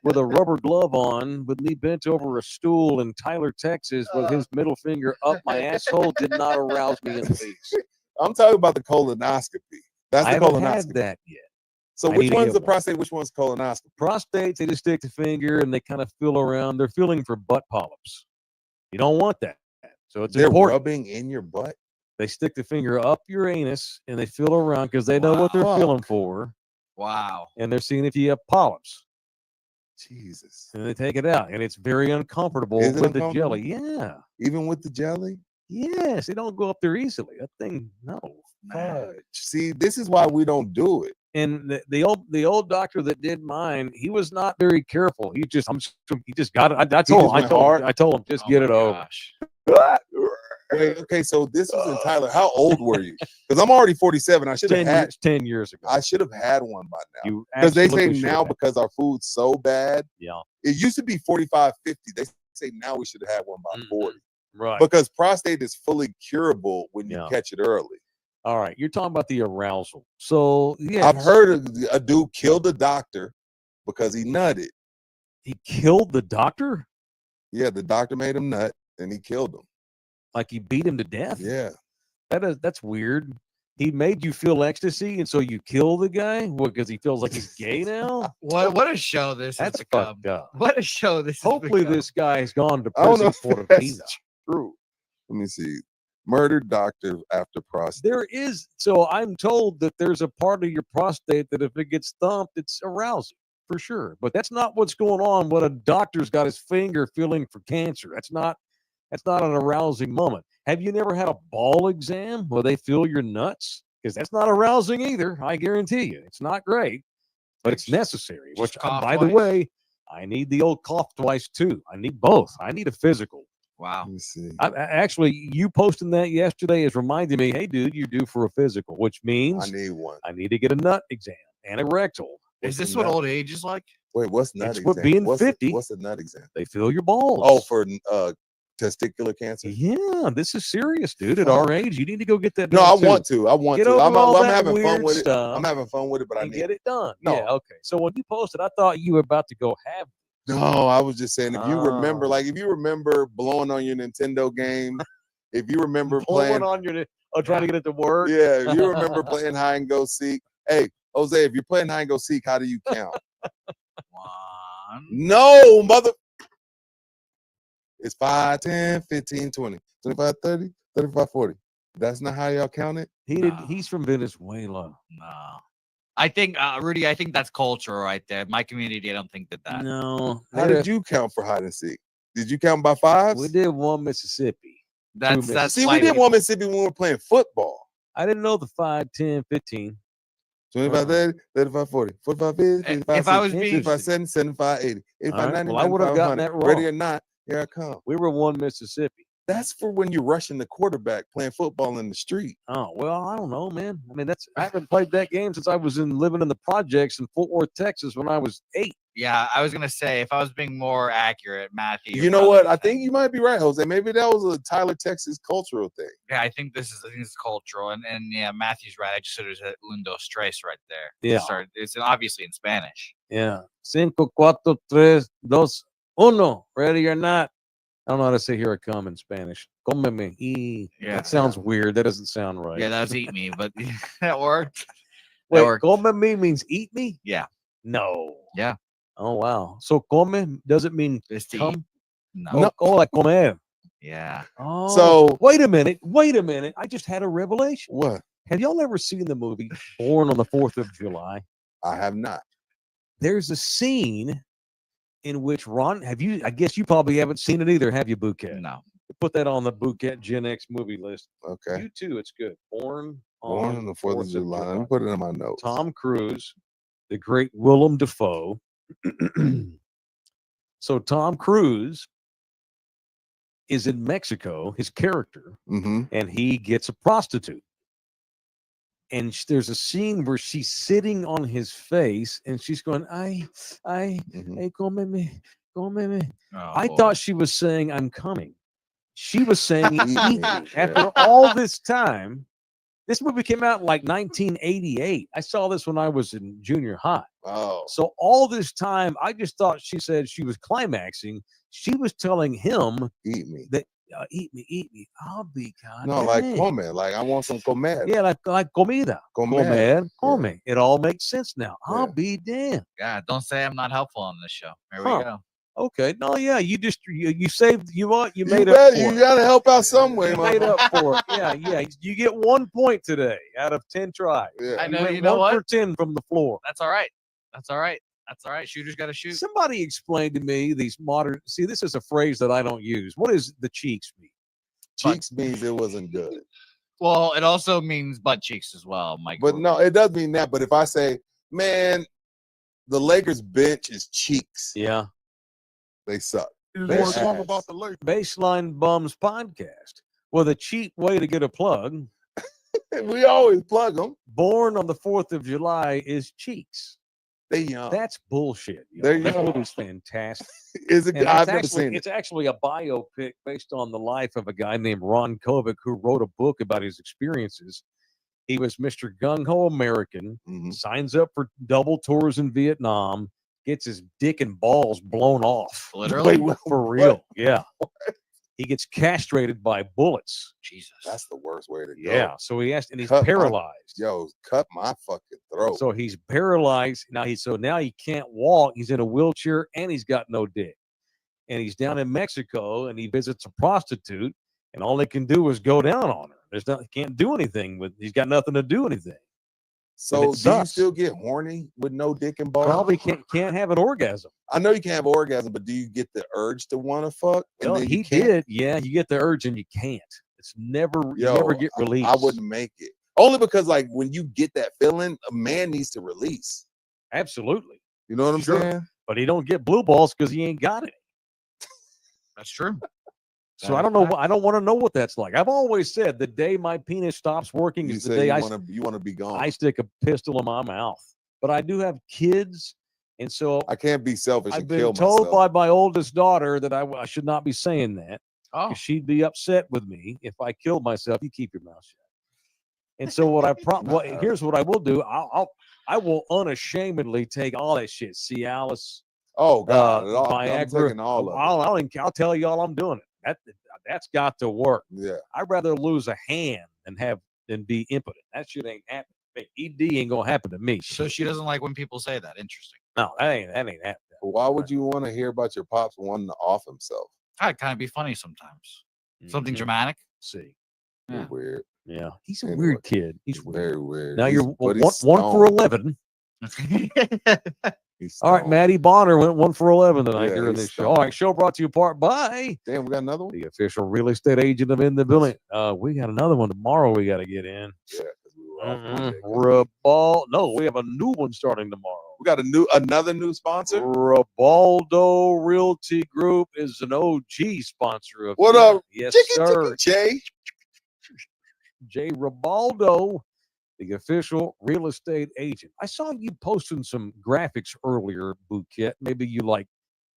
with a rubber glove on, with me bent over a stool in Tyler, Texas, with his middle finger up my asshole did not arouse me in the least. I'm talking about the colonoscopy. That's I the haven't had colonoscopy. that yet. So I which need to one's get the one. prostate? Which one's colonoscopy? Prostate, they just stick the finger and they kind of feel around. They're feeling for butt polyps. You don't want that. So it's They're important. rubbing in your butt. They stick the finger up your anus and they feel around because they know what they're Wow. feeling for. Wow. And they're seeing if you have polyps. Jesus. And they take it out. And it's very uncomfortable Is it with the uncomfortable? jelly. Yeah. Even with the jelly? Yes. They don't go up there easily. That thing, no. Fudge. See, this is why we don't do it. And the old doctor that did mine, he was not very careful. He just got it. I told him just Oh get my it over. gosh. Wait, okay, so this was in Tyler. How old were you? Because I'm already 47. I should have 10 years ago. I should have had one by now. You Because they say absolutely should now, have. because our food's so bad, Yeah. it used to be 45, 50. They say now we should have had one by Mhm. 40. Right. Because prostate is fully curable when you Yeah. catch it early. All right. You're talking about the arousal. So yeah, I've heard a dude killed a doctor because he nutted. he killed the doctor. Yeah, the doctor made him nut and he killed him. Like he beat him to death. Yeah. That's weird. He made you feel ecstasy, and so you kill the guy? What, because he feels like he's gay now? What a show this has That's become. fucked up. What a show this has Hopefully become. this guy has gone to I don't know prison for if the that's peanut. true. Let me see. Murdered doctor after prostate. There is, so I'm told that there's a part of your prostate that if it gets thumped, it's arousing for sure. But that's not what's going on when a doctor's got his finger feeling for cancer. That's not an arousing moment. Have you never had a ball exam where they feel your nuts? Because that's not arousing either. I guarantee you, it's not great, but it's necessary. Just Which, cough by the twice. way, I need the old cough twice too. I need both. I need a physical. Wow. Let me see. Actually, you posting that yesterday is reminding me, hey, dude, you're due for a physical, which means I need one. I need to get a nut exam and a rectal. Is this the what nut? old age is like? Wait, what's nut It's exam? what being what's 50. What's a nut exam? They feel your balls. Oh, for testicular cancer? Yeah, this is serious, dude. At Fuck. our age, you need to go get that No, done. I too. want to. I want Get to. over all I'm that having fun weird with it. stuff I'm having fun with it, but I and need get it done. No. Yeah, okay. So when you posted, I thought you were about to go have. No, I was just saying if you remember, Oh. like if you remember blowing on your Nintendo game, if you remember playing, Pulling on your, trying to get it to work. yeah, if you remember playing hide and go seek. Hey, Jose, if you're playing hide and go seek, how do you count? 1. No, mother. It's 5, 10, 15, 20, 25, 30, 35, 40. That's not how y'all count it? He's from Venezuela. No. I think, Rudy, I think that's culture right there. My community, I don't think that. No, How did you count for hide and seek? Did you count by fives? we did one Mississippi. That's See, we did slightly- one Mississippi when we were playing football. I didn't know the 5, 10, 15. 25, 30, 35, 40, 45, 50, 55, If I was 60, being- 55, 70, 75, 80, 85, All right, 90, well, I would have 95, gotten that 100. Ready wrong. or not, here I come. We were one Mississippi. That's for when you're rushing the quarterback playing football in the street. Oh, well, I don't know, man. I mean, I haven't played that game since I was living in the projects in Fort Worth, Texas when I was 8. Yeah, I was going to say, if I was being more accurate, Matthew. You know what? I think you might be right, Jose. Maybe that was a Tyler, Texas cultural thing. Yeah, I think this is cultural. And yeah, Matthew's right. I just said it was Un, dos, tres right there. Yeah. It's obviously in Spanish. Yeah. 5, 4, 3, 2, 1. Ready or not? I don't know how to say here I come in Spanish. Cómeme. Yeah. That sounds weird. That doesn't sound right. Yeah, that was eat me, but that worked. Wait, worked. cómeme means eat me? Yeah. No. Yeah. Oh, wow. So come doesn't mean It's to eat. come? No. Oh, like comer. Yeah. Oh, So- wait a minute. I just had a revelation. What? Have y'all ever seen the movie Born on the 4th of July? I have not. There's a scene in which I guess you probably haven't seen it either, have you, Bouquet? No. Put that on the Bouquet Gen X movie list. Okay. You too, it's good. Born Born on the 4th of July. Let me put it in my notes. Tom Cruise, the great Willem Dafoe. So Tom Cruise is in Mexico, his character, Mm-hmm. and he gets a prostitute. And there's a scene where she's sitting on his face and she's going, ay, Mm-hmm. hey, cómeme, cómeme. Oh, I boy. thought she was saying, I'm coming. She was saying, Eat eat me. me. After all this time, This movie came out in like 1988. I saw this when I was in junior high. Oh, So all this time, I just thought she said she was climaxing. She was telling him eat me. that eat me. I'll be kind. No, like come, like I want some comer. Yeah, like comida. Comer. Come. It all makes sense now. I'll Yeah. be damned. God, don't say I'm not helpful on this show. Here Huh. we go. Okay. No, yeah, you just you saved you You made up bet for you it. gotta help out some way, You made man. up for it. Yeah. You get 1 point today out of 10 tries. Yeah. I know. went You know 1 for what? 10 from the floor. That's all right. That's all right. That's all right. Shooters got to shoot. Somebody explained to me these modern. See, this is a phrase that I don't use. What does the cheeks mean? Cheeks means it wasn't good. Well, it also means butt cheeks as well, Mike. But no, it does mean that. But if I say, man, the Lakers bench is cheeks, Yeah. they suck. There's They're more ass. about the Lakers. Baseline Bums podcast. Well, the cheap way to get a plug, We always plug them. born on the 4th of July, is cheeks. They young. That's bullshit. Y'all. There you That go. movie's fantastic. Is it? And I've it's never actually, seen it. it's actually a biopic based on the life of a guy named Ron Kovic who wrote a book about his experiences. He was Mr. Gung Ho American, Mhm. signs up for double tours in Vietnam, gets his dick and balls blown off. Literally. Wait, For what? real. Yeah. He gets castrated by bullets. Jesus. That's the worst way to go. Yeah. So he has, and he's Cut my- paralyzed. Yo, cut my fucking throat. So he's paralyzed. Now he can't walk. He's in a wheelchair and he's got no dick. And he's down in Mexico and he visits a prostitute, and all they can do is go down on her. He can't do anything with, he's got nothing to do anything. So it do you sucks. still get horny with no dick and balls? Probably can't have an orgasm. I know you can't have orgasm, but do you get the urge to want to fuck? And No, then you he can't? did. Yeah, you get the urge and you can't. It's never, you Yo, never get released. I wouldn't make it. Only because like when you get that feeling, a man needs to release. Absolutely. You know what I'm Sure. saying? But he don't get blue balls because he ain't got it. That's true. So I don't know. I don't want to know what that's like. I've always said the day my penis stops working You is the say day you I want to be gone. I stick a pistol in my mouth. But I do have kids, and so I can't be selfish I've and been kill told myself. by my oldest daughter that I should not be saying that. Oh, 'Cause she'd be upset with me if I killed myself. You keep your mouth shut. And so what here's what I will do. I will unashamedly take all that shit. Cialis, Oh God, I'm Viagra. taking all of it. I'll tell y'all I'm doing it. That's got to work. Yeah. I'd rather lose a hand than be impotent. That shit ain't happening. ED ain't gonna happen to me. so she doesn't like when people say that. Interesting. No, that ain't happening. But why would you want to hear about your pops wanting to off himself? I'd kind of be funny sometimes. Something Mhm. dramatic. See, Yeah. You're weird. yeah, he's a Anyway, weird kid. He's weird. Very weird. Now He's- you're but one he's for stoned. 11. He's All right, stoned. Maddie Bonner went 1 for 11 tonight Yeah, during he's this show. All right, stoned. show brought to you part by Damn, we got another one. the official real estate agent of In the Building. We got another one tomorrow. We got to get in. Yeah, 'cause we were off Monday, 'cause Rabal. No, we have a new one starting tomorrow. we got another new sponsor. Ribaldo Realty Group is an OG sponsor of What up, Yes, Chicky sir. Jay? Jay Ribaldo, the official real estate agent. I saw you posting some graphics earlier, Bouquet. Maybe you like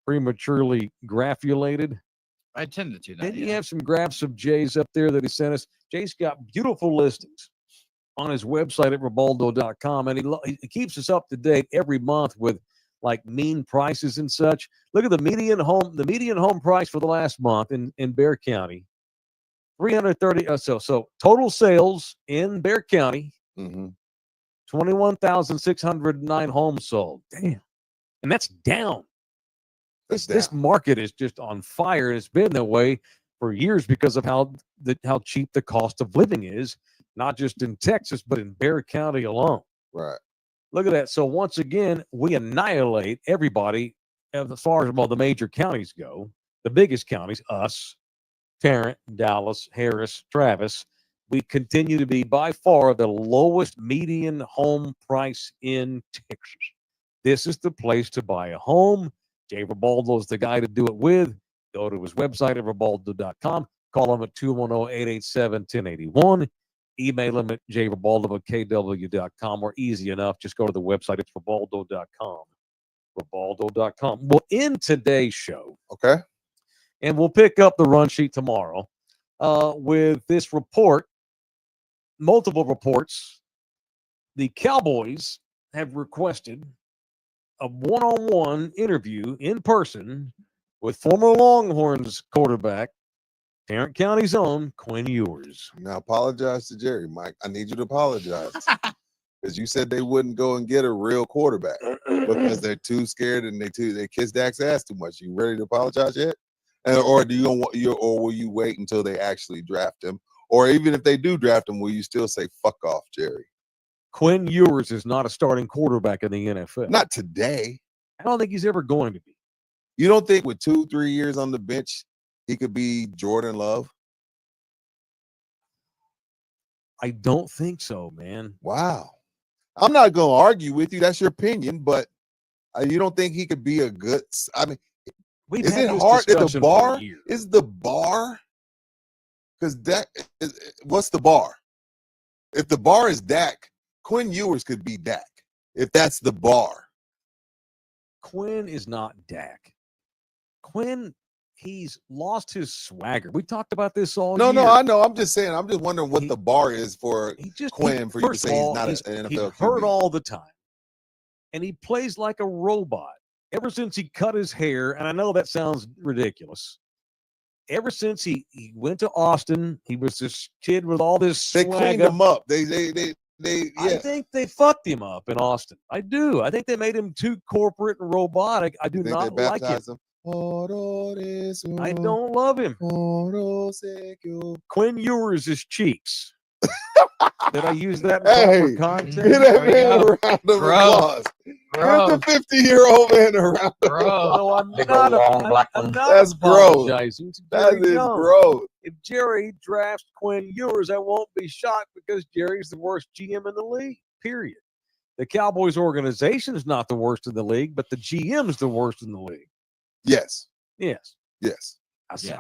prematurely graphulated. I tended to. That, Didn't yeah. you have some graphs of Jay's up there that he sent us? Jay's got beautiful listings on his website at Ribaldo.com, and he keeps us up to date every month with like mean prices and such. Look at the median home price for the last month in Bexar County. 330. So total sales in Bexar County, Mm-hmm. 21,609 homes sold. Damn. And that's down. This market is just on fire, and it's been that way for years because of how cheap the cost of living is, not just in Texas, but in Bexar County alone. Right. Look at that. So once again, we annihilate everybody as far as the major counties go. The biggest counties, us, Tarrant, Dallas, Harris, Travis, we continue to be by far the lowest median home price in Texas. This is the place to buy a home. Jay Ribaldo is the guy to do it with. Go to his website at Ribaldo.com. Call him at 210-887-1081. Email him at jribaldo@kw.com, or easy enough. Just go to the website. It's Ribaldo.com. Ribaldo.com. Well, in today's show, Okay. and we'll pick up the run sheet tomorrow with this report multiple reports. The Cowboys have requested a one-on-one interview in person with former Longhorns quarterback, Tarrant County's own Quinn Ewers. Now apologize to Jerry, Mike. I need you to apologize because you said they wouldn't go and get a real quarterback because they're too scared and they kiss Dak's ass too much. You ready to apologize yet? Or do or will you wait until they actually draft him? Or even if they do draft him, will you still say fuck off, Jerry? Quinn Ewers is not a starting quarterback in the NFL. Not today. I don't think he's ever going to be. You don't think with 2-3 years on the bench, he could be Jordan Love? I don't think so, man. Wow. I'm not going to argue with you. That's your opinion, but you don't think he could be a good – I mean, We've is had it this hard at the discussion for bar? years. Is the bar – because what's the bar? If the bar is Dak, Quinn Ewers could be Dak if that's the bar. Quinn is not Dak. Quinn, he's lost his swagger. We talked about this all year. No, I know. I'm just saying. I'm just wondering what the bar is for Quinn for you to first say of all, he's not an he's NFL hurt QB. all the time, and he plays like a robot. Ever since he cut his hair, and I know that sounds ridiculous. Ever since he went to Austin, he was this kid with all this They swag cleaned up. him up. They I yeah. think they fucked him up in Austin. I do. I think they made him too corporate and robotic. I do Think not they like him. baptized him. I don't love him. Quinn Ewers' his cheeks. Did I use that in Hey, proper context? Give that man a round of applause. Gross. Give the 50-year-old man a round of Gross. No, I'm Big not. old long black I'm one. not That's gross. apologizing to That Jerry is Jones. gross. If Jerry drafts Quinn Ewers, I won't be shocked because Jerry's the worst GM in the league, period. The Cowboys organization is not the worst in the league, but the GM is the worst in the league. Yes. Yes. Yes. I say, Yes.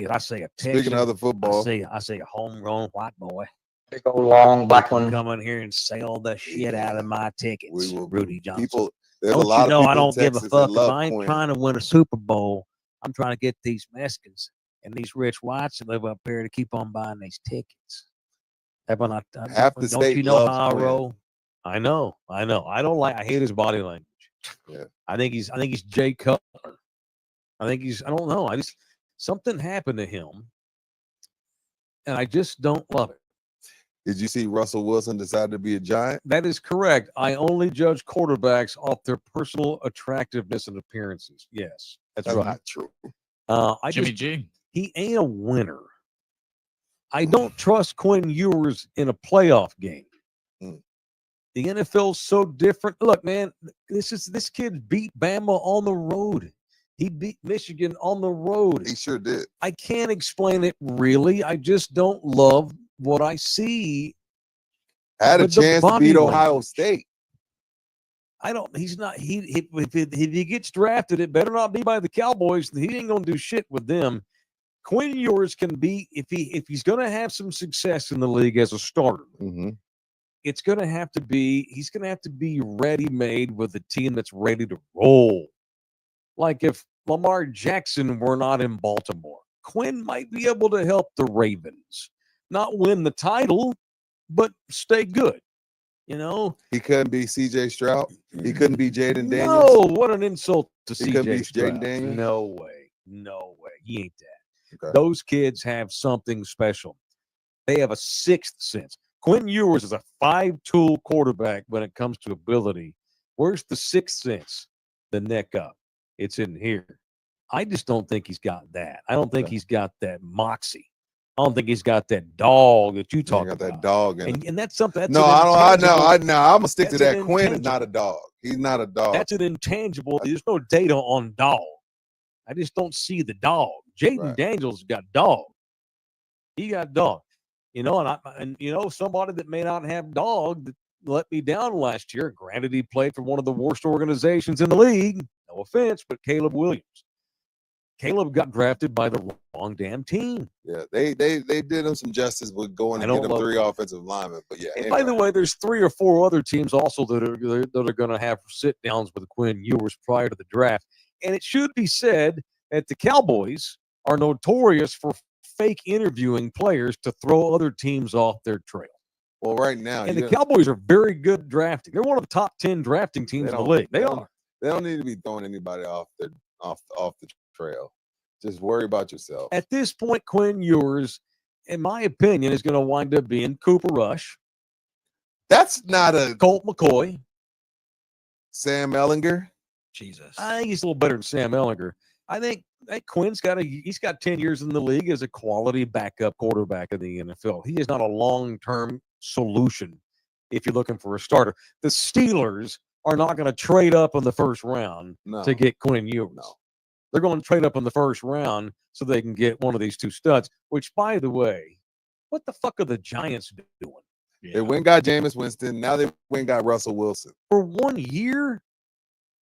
I say a Texan. Speaking of the football, I say a homegrown white boy. Big old long black Can one. come in here and sell the shit out of my tickets. we will. Rudy Johnson. People. There's Don't a lot you know of people I don't in give a Texas fuck that if love I ain't Quinn. trying to win a Super Bowl. I'm trying to get these Mexicans and these rich whites that live up here to keep on buying these tickets. Half the state you know loves how I Quinn. roll? I know. I don't like. I hate his body language. Yeah. I think he's Jay Cutler. I don't know. Something happened to him, and I just don't love it. Did you see Russell Wilson decide to be a Giant? That is correct. I only judge quarterbacks off their personal attractiveness and appearances. Yes, that's That's right. not true. Jimmy G. He ain't a winner. I don't trust Quinn Ewers in a playoff game. Mm. The NFL's so different. Look, man, this kid beat Bama on the road. He beat Michigan on the road. He sure did. I can't explain it really. I just don't love what I see. Had a With the chance to body beat language. Ohio State. He's not. If he gets drafted, it better not be by the Cowboys. He ain't gonna do shit with them. Quinn Ewers can be if he's gonna have some success in the league as a starter. Mm-hmm. He's gonna have to be ready-made with a team that's ready to roll. Like if Lamar Jackson were not in Baltimore, Quinn might be able to help the Ravens not win the title, but stay good. You know, He couldn't be C.J. Stroud. He couldn't be Jaden no, Daniels. what an insult to He couldn't be CJ Stroud. Jaden Daniels? No way. He ain't that. Okay. Those kids have something special. They have a sixth sense. Quinn Ewers is a 5-tool quarterback when it comes to ability. Where's the sixth sense? The neck up. It's in here. I just don't think he's got that. I don't think he's got that moxie. I don't think he's got that dog that you talk Got about. that dog in it. And that's something. That's No, an I know. intangible- I'm gonna stick to That's that. an Quinn is intangible. not a dog. He's not a dog. That's an intangible. There's no data on dog. I just don't see the dog. Jaden Right. Daniels got dog. He got dog. You know, and somebody that may not have dog that let me down last year. Granted, he played for one of the worst organizations in the league. No offense, but Caleb Williams. Caleb got drafted by the wrong damn team. Yeah, they did him some justice with going I and don't get him love 3 offensive linemen. But yeah, And by the way, there's 3 or 4 other teams also that are going to have sit downs with Quinn Ewers prior to the draft. And it should be said that the Cowboys are notorious for fake interviewing players to throw other teams off their trail. Well, right now, And the Cowboys are very good drafting. They're one of the top 10 drafting teams in the league. They are. They don't need to be throwing anybody off the trail. Just worry about yourself. At this point, Quinn Ewers, in my opinion, is going to wind up being Cooper Rush. That's not a Colt McCoy. Sam Ellinger. Jesus. I think he's a little better than Sam Ellinger. I think Quinn's he's got 10 years in the league as a quality backup quarterback in the NFL. He is not a long-term solution if you're looking for a starter. The Steelers are not going to trade up in the first round to get Quinn Ewers. No. They're going to trade up in the first round so they can get one of these two studs, which, by the way, what the fuck are the Giants doing? They went and got Jameis Winston. Now they went and got Russell Wilson. For 1 year?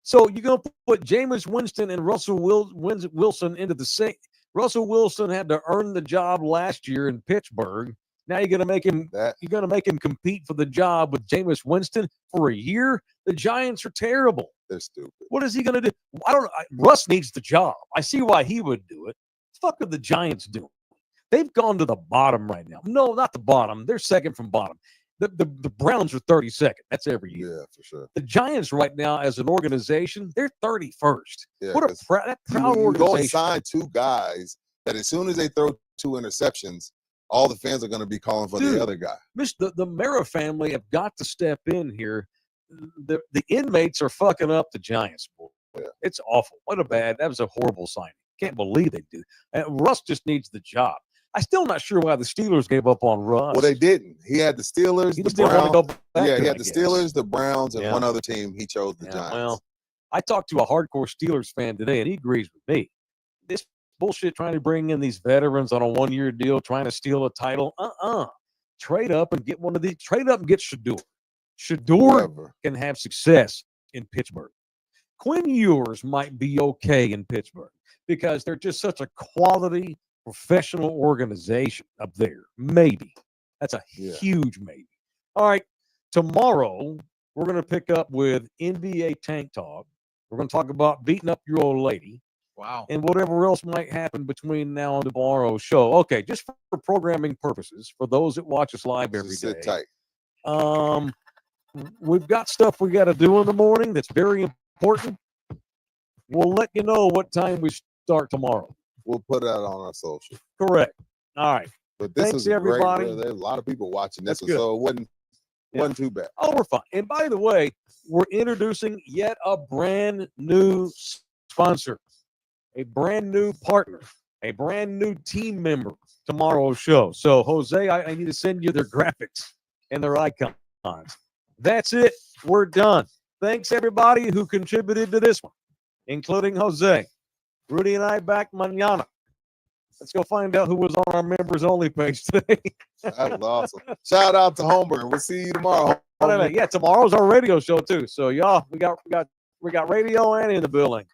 So you're going to put Jameis Winston and Russell Wilson into the same. Russell Wilson had to earn the job last year in Pittsburgh. Now you're going to make him. You're going to make him compete for the job with Jameis Winston for a year. The Giants are terrible. They're stupid. What is he going to do? I don't know. Russ needs the job. I see why he would do it. What the fuck are the Giants doing? They've gone to the bottom right now. No, not the bottom. They're second from bottom. The Browns are 32nd. That's every year. Yeah, for sure. The Giants right now, as an organization, they're 31st. Yeah, what a proud organization. You go and sign two guys that as soon as they throw two interceptions, all the fans are going to be calling for the other guy. The Mara family have got to step in here. The inmates are fucking up the Giants. Yeah. It's awful. That was a horrible signing. Can't believe they do. Russ just needs the job. I'm still not sure why the Steelers gave up on Russ. Well, they didn't. He had the Steelers, he the still Browns. Want to go back he had the Steelers, the Browns, and one other team. He chose the Giants. Well, I talked to a hardcore Steelers fan today, and he agrees with me. This bullshit trying to bring in these veterans on a 1-year deal, trying to steal a title. Trade up and get one of these. Trade up and get Shador. Shador can have success in Pittsburgh. Quinn Ewers might be okay in Pittsburgh because they're just such a quality professional organization up there. Maybe. That's a huge maybe. All right. Tomorrow, we're going to pick up with NBA Tank Talk. We're going to talk about beating up your old lady. Wow. And whatever else might happen between now and tomorrow's show. Okay, just for programming purposes, for those that watch us live every day. Sit tight. We've got stuff we got to do in the morning that's very important. We'll let you know what time we start tomorrow. We'll put that on our social. Correct. All right. But this Thanks, is everybody. Great. There's a lot of people watching this, That's good. so it wasn't too bad. Oh, we're fine. And by the way, we're introducing yet a brand new sponsor, a brand new partner, a brand new team member tomorrow's show. So, Jose, I need to send you their graphics and their icons. That's it. We're done. Thanks, everybody who contributed to this one, including Jose. Rudy and I back mañana. Let's go find out who was on our members only page today. That was awesome. Shout out to Homer. We'll see you tomorrow. Yeah, tomorrow's our radio show too. So y'all, we got radio and in the building.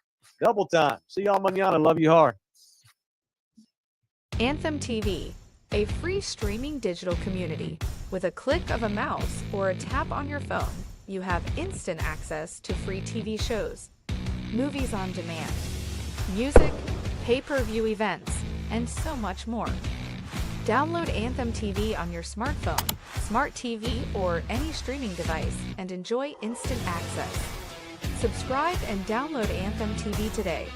Double time. See y'all mañana. Love you hard. Anthem TV, a free streaming digital community. With a click of a mouse or a tap on your phone, you have instant access to free TV shows, movies on demand, music, pay-per-view events, and so much more. Download Anthem TV on your smartphone, smart TV, or any streaming device and enjoy instant access. Subscribe and download Anthem TV today.